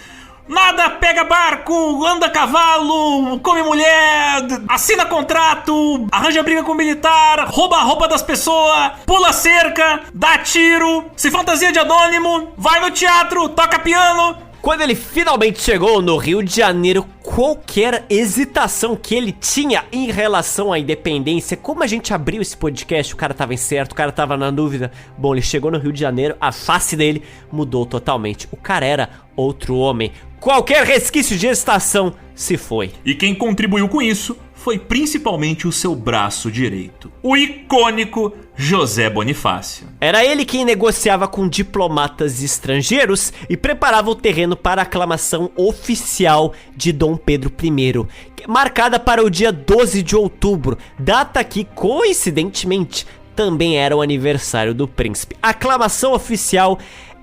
Nada pega barco, anda a cavalo, come mulher, assina contrato, arranja briga com militar, rouba a roupa das pessoas, pula cerca, dá tiro, se fantasia de anônimo, vai no teatro, toca piano. Quando ele finalmente chegou no Rio de Janeiro, qualquer hesitação que ele tinha em relação à independência, como a gente abriu esse podcast, o cara tava incerto, o cara tava na dúvida. Bom, ele chegou no Rio de Janeiro, a face dele mudou totalmente. O cara era outro homem, Qualquer resquício de estação se foi. E quem contribuiu com isso foi principalmente o seu braço direito, o icônico José Bonifácio. Era ele quem negociava com diplomatas estrangeiros e preparava o terreno para a aclamação oficial de Dom Pedro I, marcada para o dia 12 de outubro, data que, coincidentemente, também era o aniversário do príncipe. A aclamação oficial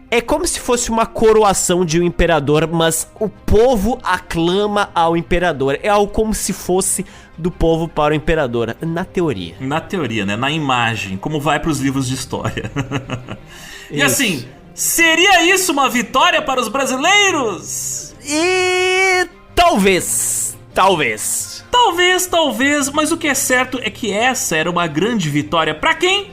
é como se fosse uma coroação de um imperador, mas o povo aclama ao imperador. É algo como se fosse do povo para o imperador, na teoria. Na teoria, né? Na imagem, como vai para os livros de história. E assim, seria isso uma vitória para os brasileiros? E talvez, mas o que é certo é que essa era uma grande vitória para quem?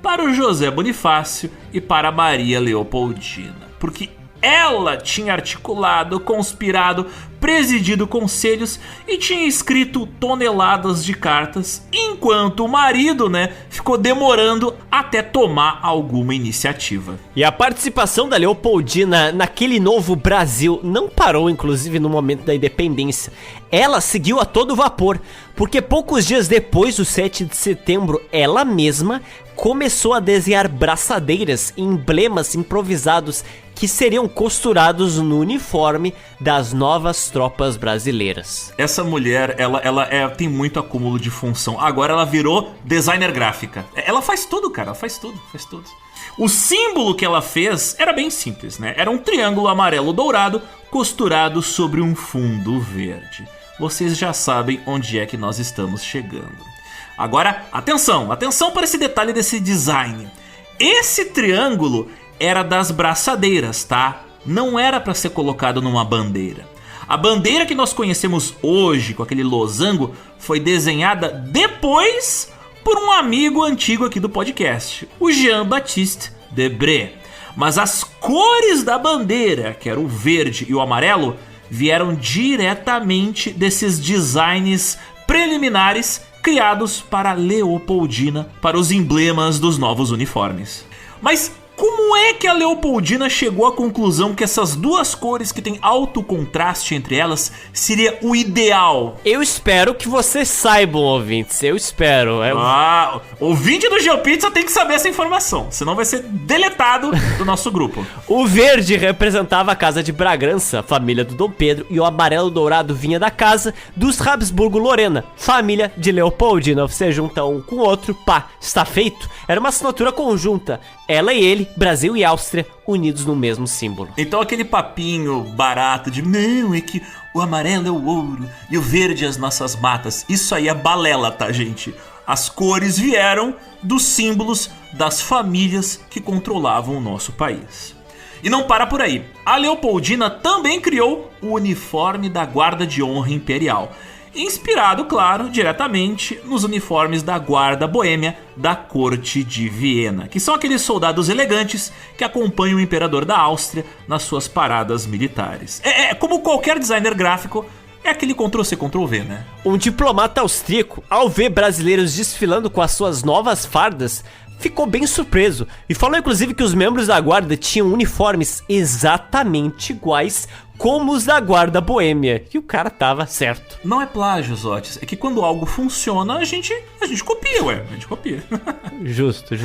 Para o José Bonifácio e para Maria Leopoldina, porque ela tinha articulado, conspirado, presidido conselhos e tinha escrito toneladas de cartas, enquanto o marido, ficou demorando até tomar alguma iniciativa. E a participação da Leopoldina naquele novo Brasil não parou, inclusive, no momento da independência. Ela seguiu a todo vapor, porque poucos dias depois do 7 de setembro, ela mesma começou a desenhar braçadeiras e emblemas improvisados que seriam costurados no uniforme das novas tropas brasileiras. Essa mulher, ela tem muito acúmulo de função. Agora ela virou designer gráfica. Ela faz tudo, cara, ela faz tudo. O símbolo que ela fez era bem simples, Era um triângulo amarelo-dourado costurado sobre um fundo verde. Vocês já sabem onde é que nós estamos chegando. Agora, atenção para esse detalhe desse design. Esse triângulo era das braçadeiras, tá? Não era para ser colocado numa bandeira. A bandeira que nós conhecemos hoje, com aquele losango, foi desenhada depois por um amigo antigo aqui do podcast, o Jean-Baptiste Debré. Mas as cores da bandeira, que era o verde e o amarelo, vieram diretamente desses designs preliminares criados para Leopoldina, para os emblemas dos novos uniformes. Mas como é que a Leopoldina chegou à conclusão que essas duas cores que têm alto contraste entre elas seria o ideal? Eu espero que vocês saibam, ouvintes, eu espero. Ouvinte do GeoPizza tem que saber essa informação, senão vai ser deletado do nosso grupo. O verde representava a casa de Bragança, família do Dom Pedro, e o amarelo dourado vinha da casa dos Habsburgo-Lorena, família de Leopoldina. Você junta um com o outro, pá, está feito. Era uma assinatura conjunta, ela e ele, Brasil e Áustria, unidos no mesmo símbolo. Então aquele papinho barato de não, é que o amarelo é o ouro e o verde as nossas matas, isso aí é balela, tá, gente? As cores vieram dos símbolos das famílias que controlavam o nosso país. E não para por aí. A Leopoldina também criou o uniforme da Guarda de Honra Imperial, inspirado, claro, diretamente nos uniformes da Guarda Boêmia da Corte de Viena, que são aqueles soldados elegantes que acompanham o imperador da Áustria nas suas paradas militares. Como qualquer designer gráfico, é aquele Ctrl-C, Ctrl-V, Um diplomata austríaco, ao ver brasileiros desfilando com as suas novas fardas, ficou bem surpreso e falou inclusive que os membros da guarda tinham uniformes exatamente iguais como os da Guarda Boêmia. E o cara tava certo. Não é plágio, Zotes. É que quando algo funciona, a gente copia, A gente copia. Justo.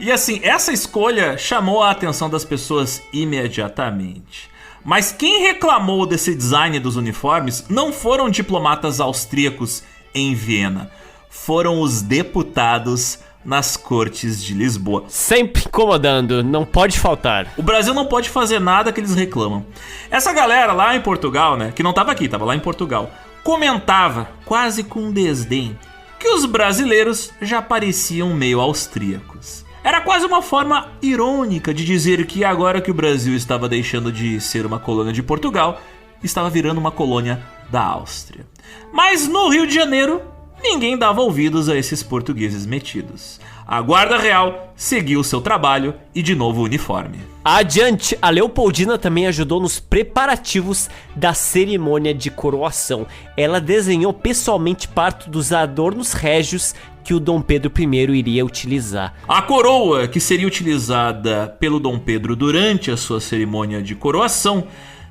E assim, essa escolha chamou a atenção das pessoas imediatamente. Mas quem reclamou desse design dos uniformes não foram diplomatas austríacos em Viena. Foram os deputados nas cortes de Lisboa. Sempre incomodando, não pode faltar. O Brasil não pode fazer nada que eles reclamam. Essa galera lá em Portugal, que não tava aqui, tava lá em Portugal, comentava, quase com desdém, que os brasileiros já pareciam meio austríacos. Era quase uma forma irônica de dizer que agora que o Brasil estava deixando de ser uma colônia de Portugal, estava virando uma colônia da Áustria. Mas no Rio de Janeiro, ninguém dava ouvidos a esses portugueses metidos. A Guarda Real seguiu seu trabalho e de novo o uniforme. Adiante, a Leopoldina também ajudou nos preparativos da cerimônia de coroação. Ela desenhou pessoalmente parte dos adornos régios que o Dom Pedro I iria utilizar. A coroa que seria utilizada pelo Dom Pedro durante a sua cerimônia de coroação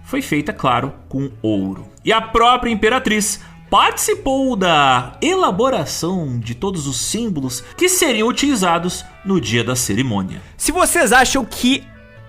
foi feita, claro, com ouro. E a própria imperatriz participou da elaboração de todos os símbolos que seriam utilizados no dia da cerimônia. Se vocês acham que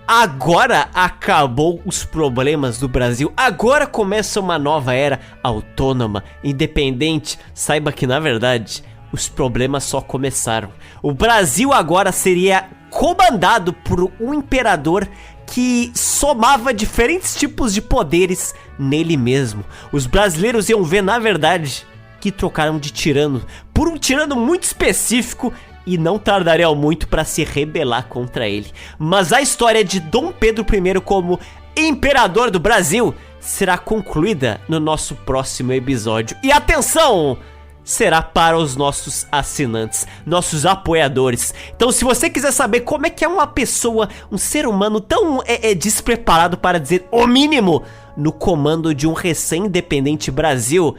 agora acabou os problemas do Brasil, agora começa uma nova era autônoma, independente, saiba que na verdade os problemas só começaram. O Brasil agora seria comandado por um imperador que somava diferentes tipos de poderes nele mesmo. Os brasileiros iam ver, na verdade, que trocaram de tirano por um tirano muito específico e não tardariam muito para se rebelar contra ele. Mas a história de Dom Pedro I como imperador do Brasil será concluída no nosso próximo episódio. E atenção! Será para os nossos assinantes, nossos apoiadores. Então, se você quiser saber como é que é uma pessoa, um ser humano tão despreparado para dizer o mínimo no comando de um recém-independente Brasil,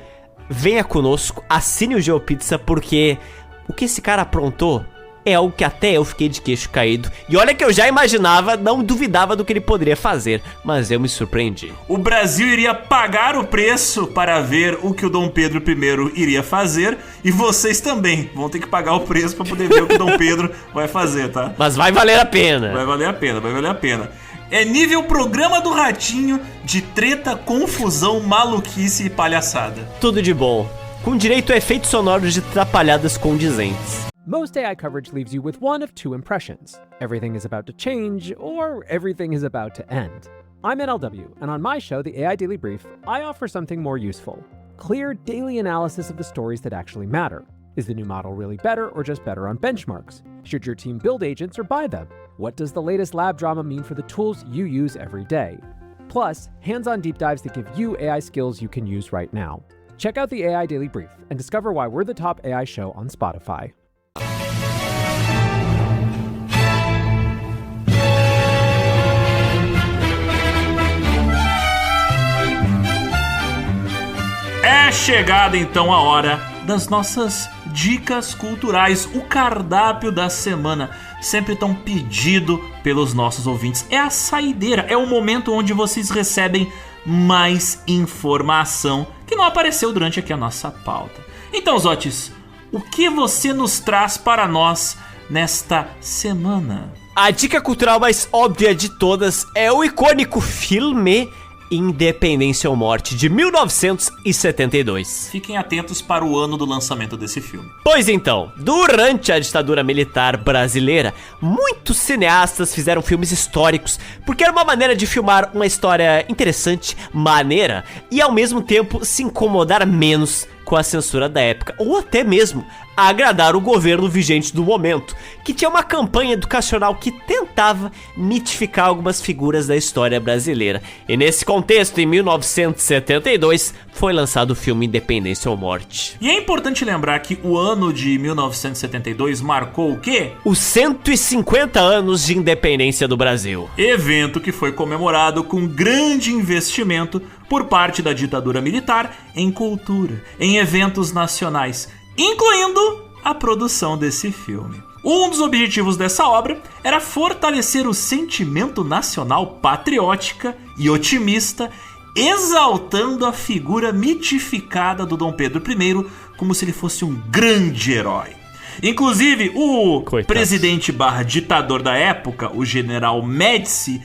venha conosco, assine o GeoPizza, porque o que esse cara aprontou é algo que até eu fiquei de queixo caído. E olha que eu já imaginava, não duvidava do que ele poderia fazer, mas eu me surpreendi. O Brasil iria pagar o preço para ver o que o Dom Pedro I iria fazer, e vocês também vão ter que pagar o preço para poder ver o que o Dom Pedro vai fazer, tá? Mas vai valer a pena. Vai valer a pena, vai valer a pena. É nível programa do Ratinho de treta, confusão, maluquice e palhaçada. Tudo de bom, com direito a efeitos sonoros de trapalhadas condizentes. Most AI coverage leaves you with one of two impressions. Everything is about to change, or everything is about to end. I'm NLW, and on my show, the AI Daily Brief, I offer something more useful. Clear daily analysis of the stories that actually matter. Is the new model really better or just better on benchmarks? Should your team build agents or buy them? What does the latest lab drama mean for the tools you use every day? Plus, hands-on deep dives that give you AI skills you can use right now. Check out the AI Daily Brief and discover why we're the top AI show on Spotify. É chegada então a hora das nossas dicas culturais, o cardápio da semana, sempre tão pedido pelos nossos ouvintes. É a saideira, é o momento onde vocês recebem mais informação que não apareceu durante aqui a nossa pauta. Então, Zotis, o que você nos traz para nós nesta semana? A dica cultural mais óbvia de todas é o icônico filme Independência ou Morte, de 1972. Fiquem atentos para o ano do lançamento desse filme. Pois então, durante a ditadura militar brasileira, muitos cineastas fizeram filmes históricos, porque era uma maneira de filmar uma história interessante, maneira, e ao mesmo tempo se incomodar menos com a censura da época, ou até mesmo agradar o governo vigente do momento, que tinha uma campanha educacional que tentava mitificar algumas figuras da história brasileira. E nesse contexto, em 1972, foi lançado o filme Independência ou Morte. E é importante lembrar que o ano de 1972 marcou o quê? Os 150 anos de independência do Brasil. Evento que foi comemorado com grande investimento por parte da ditadura militar em cultura, em eventos nacionais, incluindo a produção desse filme. Um dos objetivos dessa obra era fortalecer o sentimento nacional patriótica e otimista, exaltando a figura mitificada do Dom Pedro I como se ele fosse um grande herói. Inclusive, o presidente / ditador da época, o general Médici,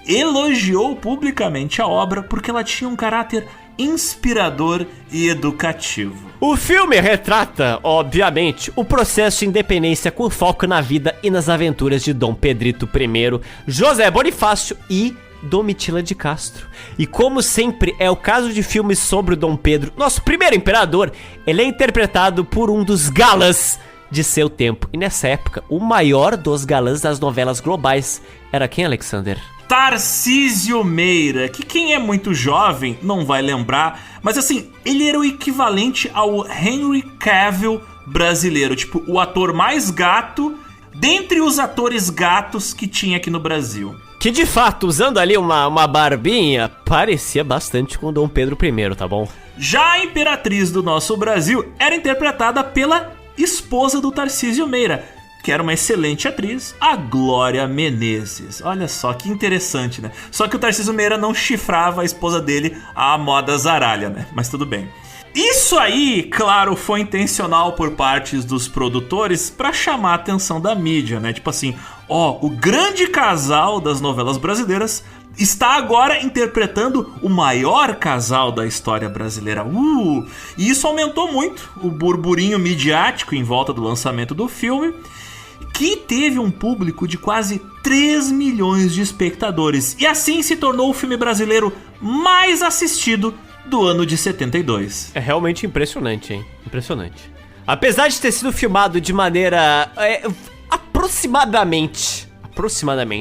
elogiou publicamente a obra porque ela tinha um caráter inspirador e educativo. O filme retrata, obviamente, o processo de independência com foco na vida e nas aventuras de Dom Pedrito I, José Bonifácio e Domitila de Castro. E como sempre é o caso de filmes sobre o Dom Pedro, nosso primeiro imperador, ele é interpretado por um dos galãs de seu tempo. E nessa época, o maior dos galãs das novelas globais era quem, Alexander? Tarcísio Meira, que quem é muito jovem não vai lembrar, mas assim, ele era o equivalente ao Henry Cavill brasileiro, tipo, o ator mais gato dentre os atores gatos que tinha aqui no Brasil. Que de fato, usando ali uma barbinha, parecia bastante com Dom Pedro I, tá bom? Já a imperatriz do nosso Brasil era interpretada pela esposa do Tarcísio Meira, que era uma excelente atriz, a Glória Menezes. Olha só que interessante, né? Só que o Tarcísio Meira não chifrava a esposa dele, a Amada Zaralha, né? Mas tudo bem. Isso aí, claro, foi intencional por parte dos produtores para chamar a atenção da mídia, né? Tipo assim, o grande casal das novelas brasileiras está agora interpretando o maior casal da história brasileira. E isso aumentou muito o burburinho midiático em volta do lançamento do filme, que teve um público de quase 3 milhões de espectadores. E assim se tornou o filme brasileiro mais assistido do ano de 72. É realmente impressionante, hein? Impressionante. Apesar de ter sido filmado de maneira aproximadamente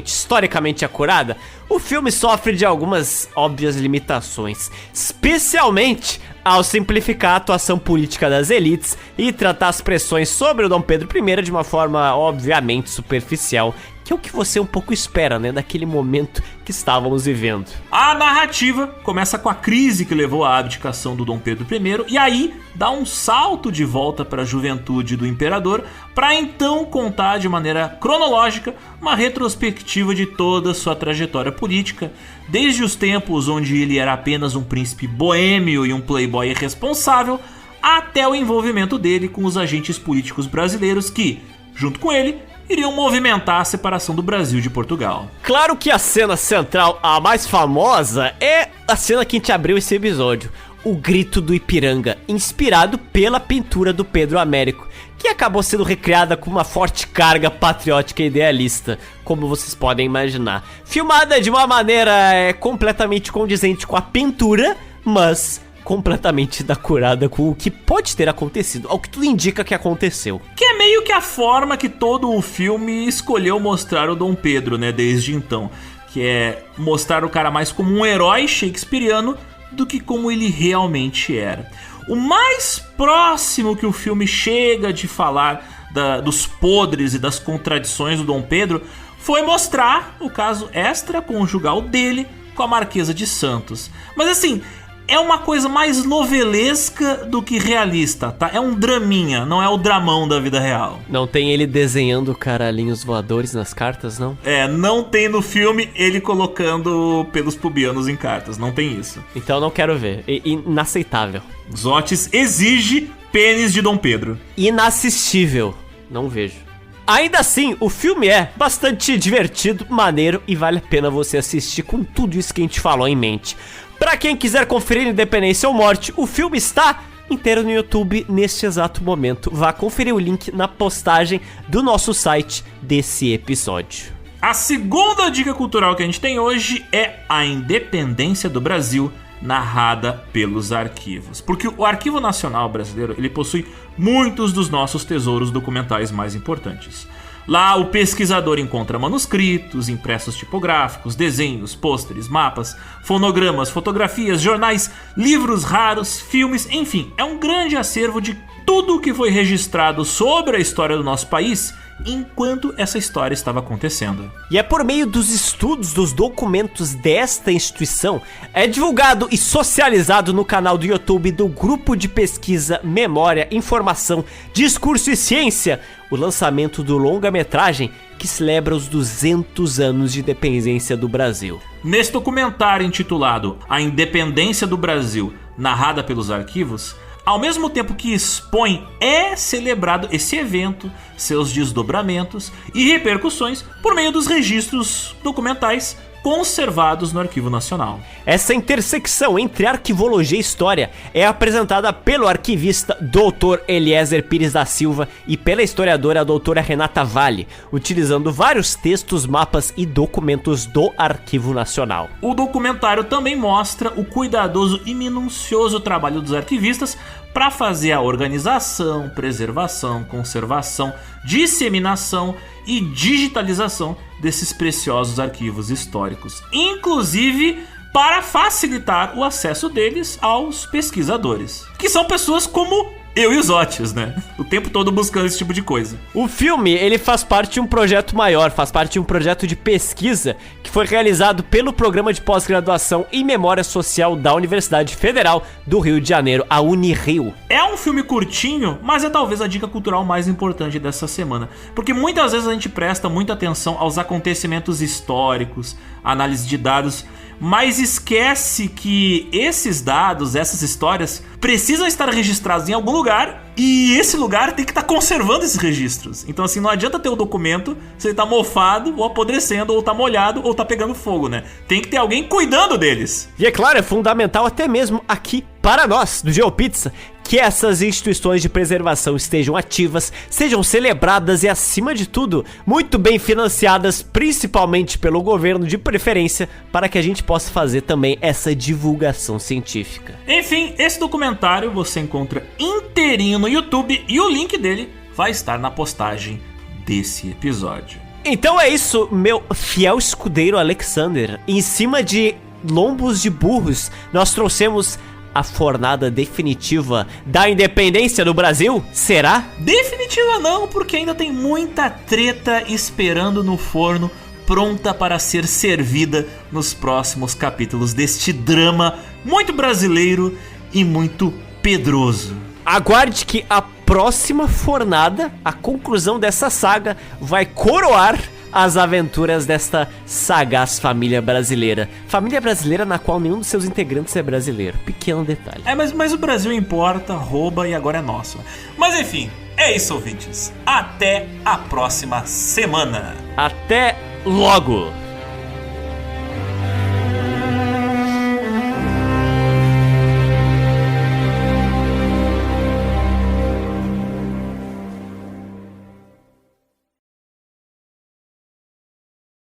historicamente acurada, o filme sofre de algumas óbvias limitações, especialmente ao simplificar a atuação política das elites e tratar as pressões sobre o Dom Pedro I de uma forma obviamente superficial, que é o que você um pouco espera, né, daquele momento que estávamos vivendo. A narrativa começa com a crise que levou à abdicação do Dom Pedro I e aí dá um salto de volta para a juventude do imperador, para então contar de maneira cronológica uma retrospectiva de toda a sua trajetória política, desde os tempos onde ele era apenas um príncipe boêmio e um playboy irresponsável, até o envolvimento dele com os agentes políticos brasileiros que, junto com ele, iriam movimentar a separação do Brasil de Portugal. Claro que a cena central, a mais famosa, é a cena que a gente abriu esse episódio, o Grito do Ipiranga, inspirado pela pintura do Pedro Américo, que acabou sendo recriada com uma forte carga patriótica e idealista, como vocês podem imaginar. Filmada de uma maneira completamente condizente com a pintura, mas completamente decorada com o que pode ter acontecido, ao que tudo indica que aconteceu. Que é meio que a forma que todo o filme escolheu mostrar o Dom Pedro, né, desde então. Que é mostrar o cara mais como um herói shakespeariano do que como ele realmente era. O mais próximo que o filme chega de falar dos podres e das contradições do Dom Pedro foi mostrar o caso extraconjugal dele com a Marquesa de Santos. Mas assim, é uma coisa mais novelesca do que realista, tá? É um draminha, não é o dramão da vida real. Não tem ele desenhando caralhinhos voadores nas cartas, não? Não tem no filme ele colocando pelos pubianos em cartas, não tem isso. Então não quero ver, inaceitável. Zotes exige pênis de Dom Pedro. Inassistível, não vejo. Ainda assim, o filme é bastante divertido, maneiro e vale a pena você assistir com tudo isso que a gente falou em mente. Pra quem quiser conferir Independência ou Morte, o filme está inteiro no YouTube neste exato momento. Vá conferir o link na postagem do nosso site desse episódio. A segunda dica cultural que a gente tem hoje é a Independência do Brasil, narrada pelos arquivos. Porque o Arquivo Nacional Brasileiro, ele possui muitos dos nossos tesouros documentais mais importantes. Lá o pesquisador encontra manuscritos, impressos tipográficos, desenhos, pôsteres, mapas, fonogramas, fotografias, jornais, livros raros, filmes, enfim, é um grande acervo de tudo o que foi registrado sobre a história do nosso país enquanto essa história estava acontecendo. E é por meio dos estudos dos documentos desta instituição, é divulgado e socializado no canal do YouTube do Grupo de Pesquisa, Memória, Informação, Discurso e Ciência, o lançamento do longa-metragem que celebra os 200 anos de independência do Brasil. Nesse documentário intitulado A Independência do Brasil, narrada pelos arquivos, ao mesmo tempo que expõe, é celebrado esse evento, seus desdobramentos e repercussões por meio dos registros documentais conservados no Arquivo Nacional. Essa intersecção entre arquivologia e história é apresentada pelo arquivista Dr. Eliezer Pires da Silva e pela historiadora doutora Renata Vale, utilizando vários textos, mapas e documentos do Arquivo Nacional. O documentário também mostra o cuidadoso e minucioso trabalho dos arquivistas para fazer a organização, preservação, conservação, disseminação e digitalização desses preciosos arquivos históricos, inclusive para facilitar o acesso deles aos pesquisadores, que são pessoas como Eu e os Otis, né? O tempo todo buscando esse tipo de coisa. O filme, ele faz parte de um projeto maior, faz parte de um projeto de pesquisa que foi realizado pelo Programa de Pós-Graduação em Memória Social da Universidade Federal do Rio de Janeiro, a Unirio. É um filme curtinho, mas é talvez a dica cultural mais importante dessa semana. Porque muitas vezes a gente presta muita atenção aos acontecimentos históricos, análise de dados, mas esquece que esses dados, essas histórias, precisam estar registrados em algum lugar e esse lugar tem que estar conservando esses registros. Então assim, não adianta ter o documento se ele tá mofado, ou apodrecendo, ou tá molhado, ou tá pegando fogo, né? Tem que ter alguém cuidando deles. E é claro, é fundamental até mesmo aqui para nós, do GeoPizza, que essas instituições de preservação estejam ativas, sejam celebradas e, acima de tudo, muito bem financiadas, principalmente pelo governo de preferência, para que a gente possa fazer também essa divulgação científica. Enfim, esse documentário você encontra inteirinho no YouTube e o link dele vai estar na postagem desse episódio. Então é isso, meu fiel escudeiro Alexander. Em cima de lombos de burros, nós trouxemos a fornada definitiva da independência do Brasil? Será? Definitiva não, porque ainda tem muita treta esperando no forno, pronta para ser servida nos próximos capítulos deste drama muito brasileiro e muito pedroso. Aguarde que a próxima fornada, a conclusão dessa saga, vai coroar as aventuras desta sagaz família brasileira. Família brasileira na qual nenhum dos seus integrantes é brasileiro. Pequeno detalhe. Mas o Brasil importa, rouba e agora é nosso. Mas enfim, é isso, ouvintes. Até a próxima semana. Até logo!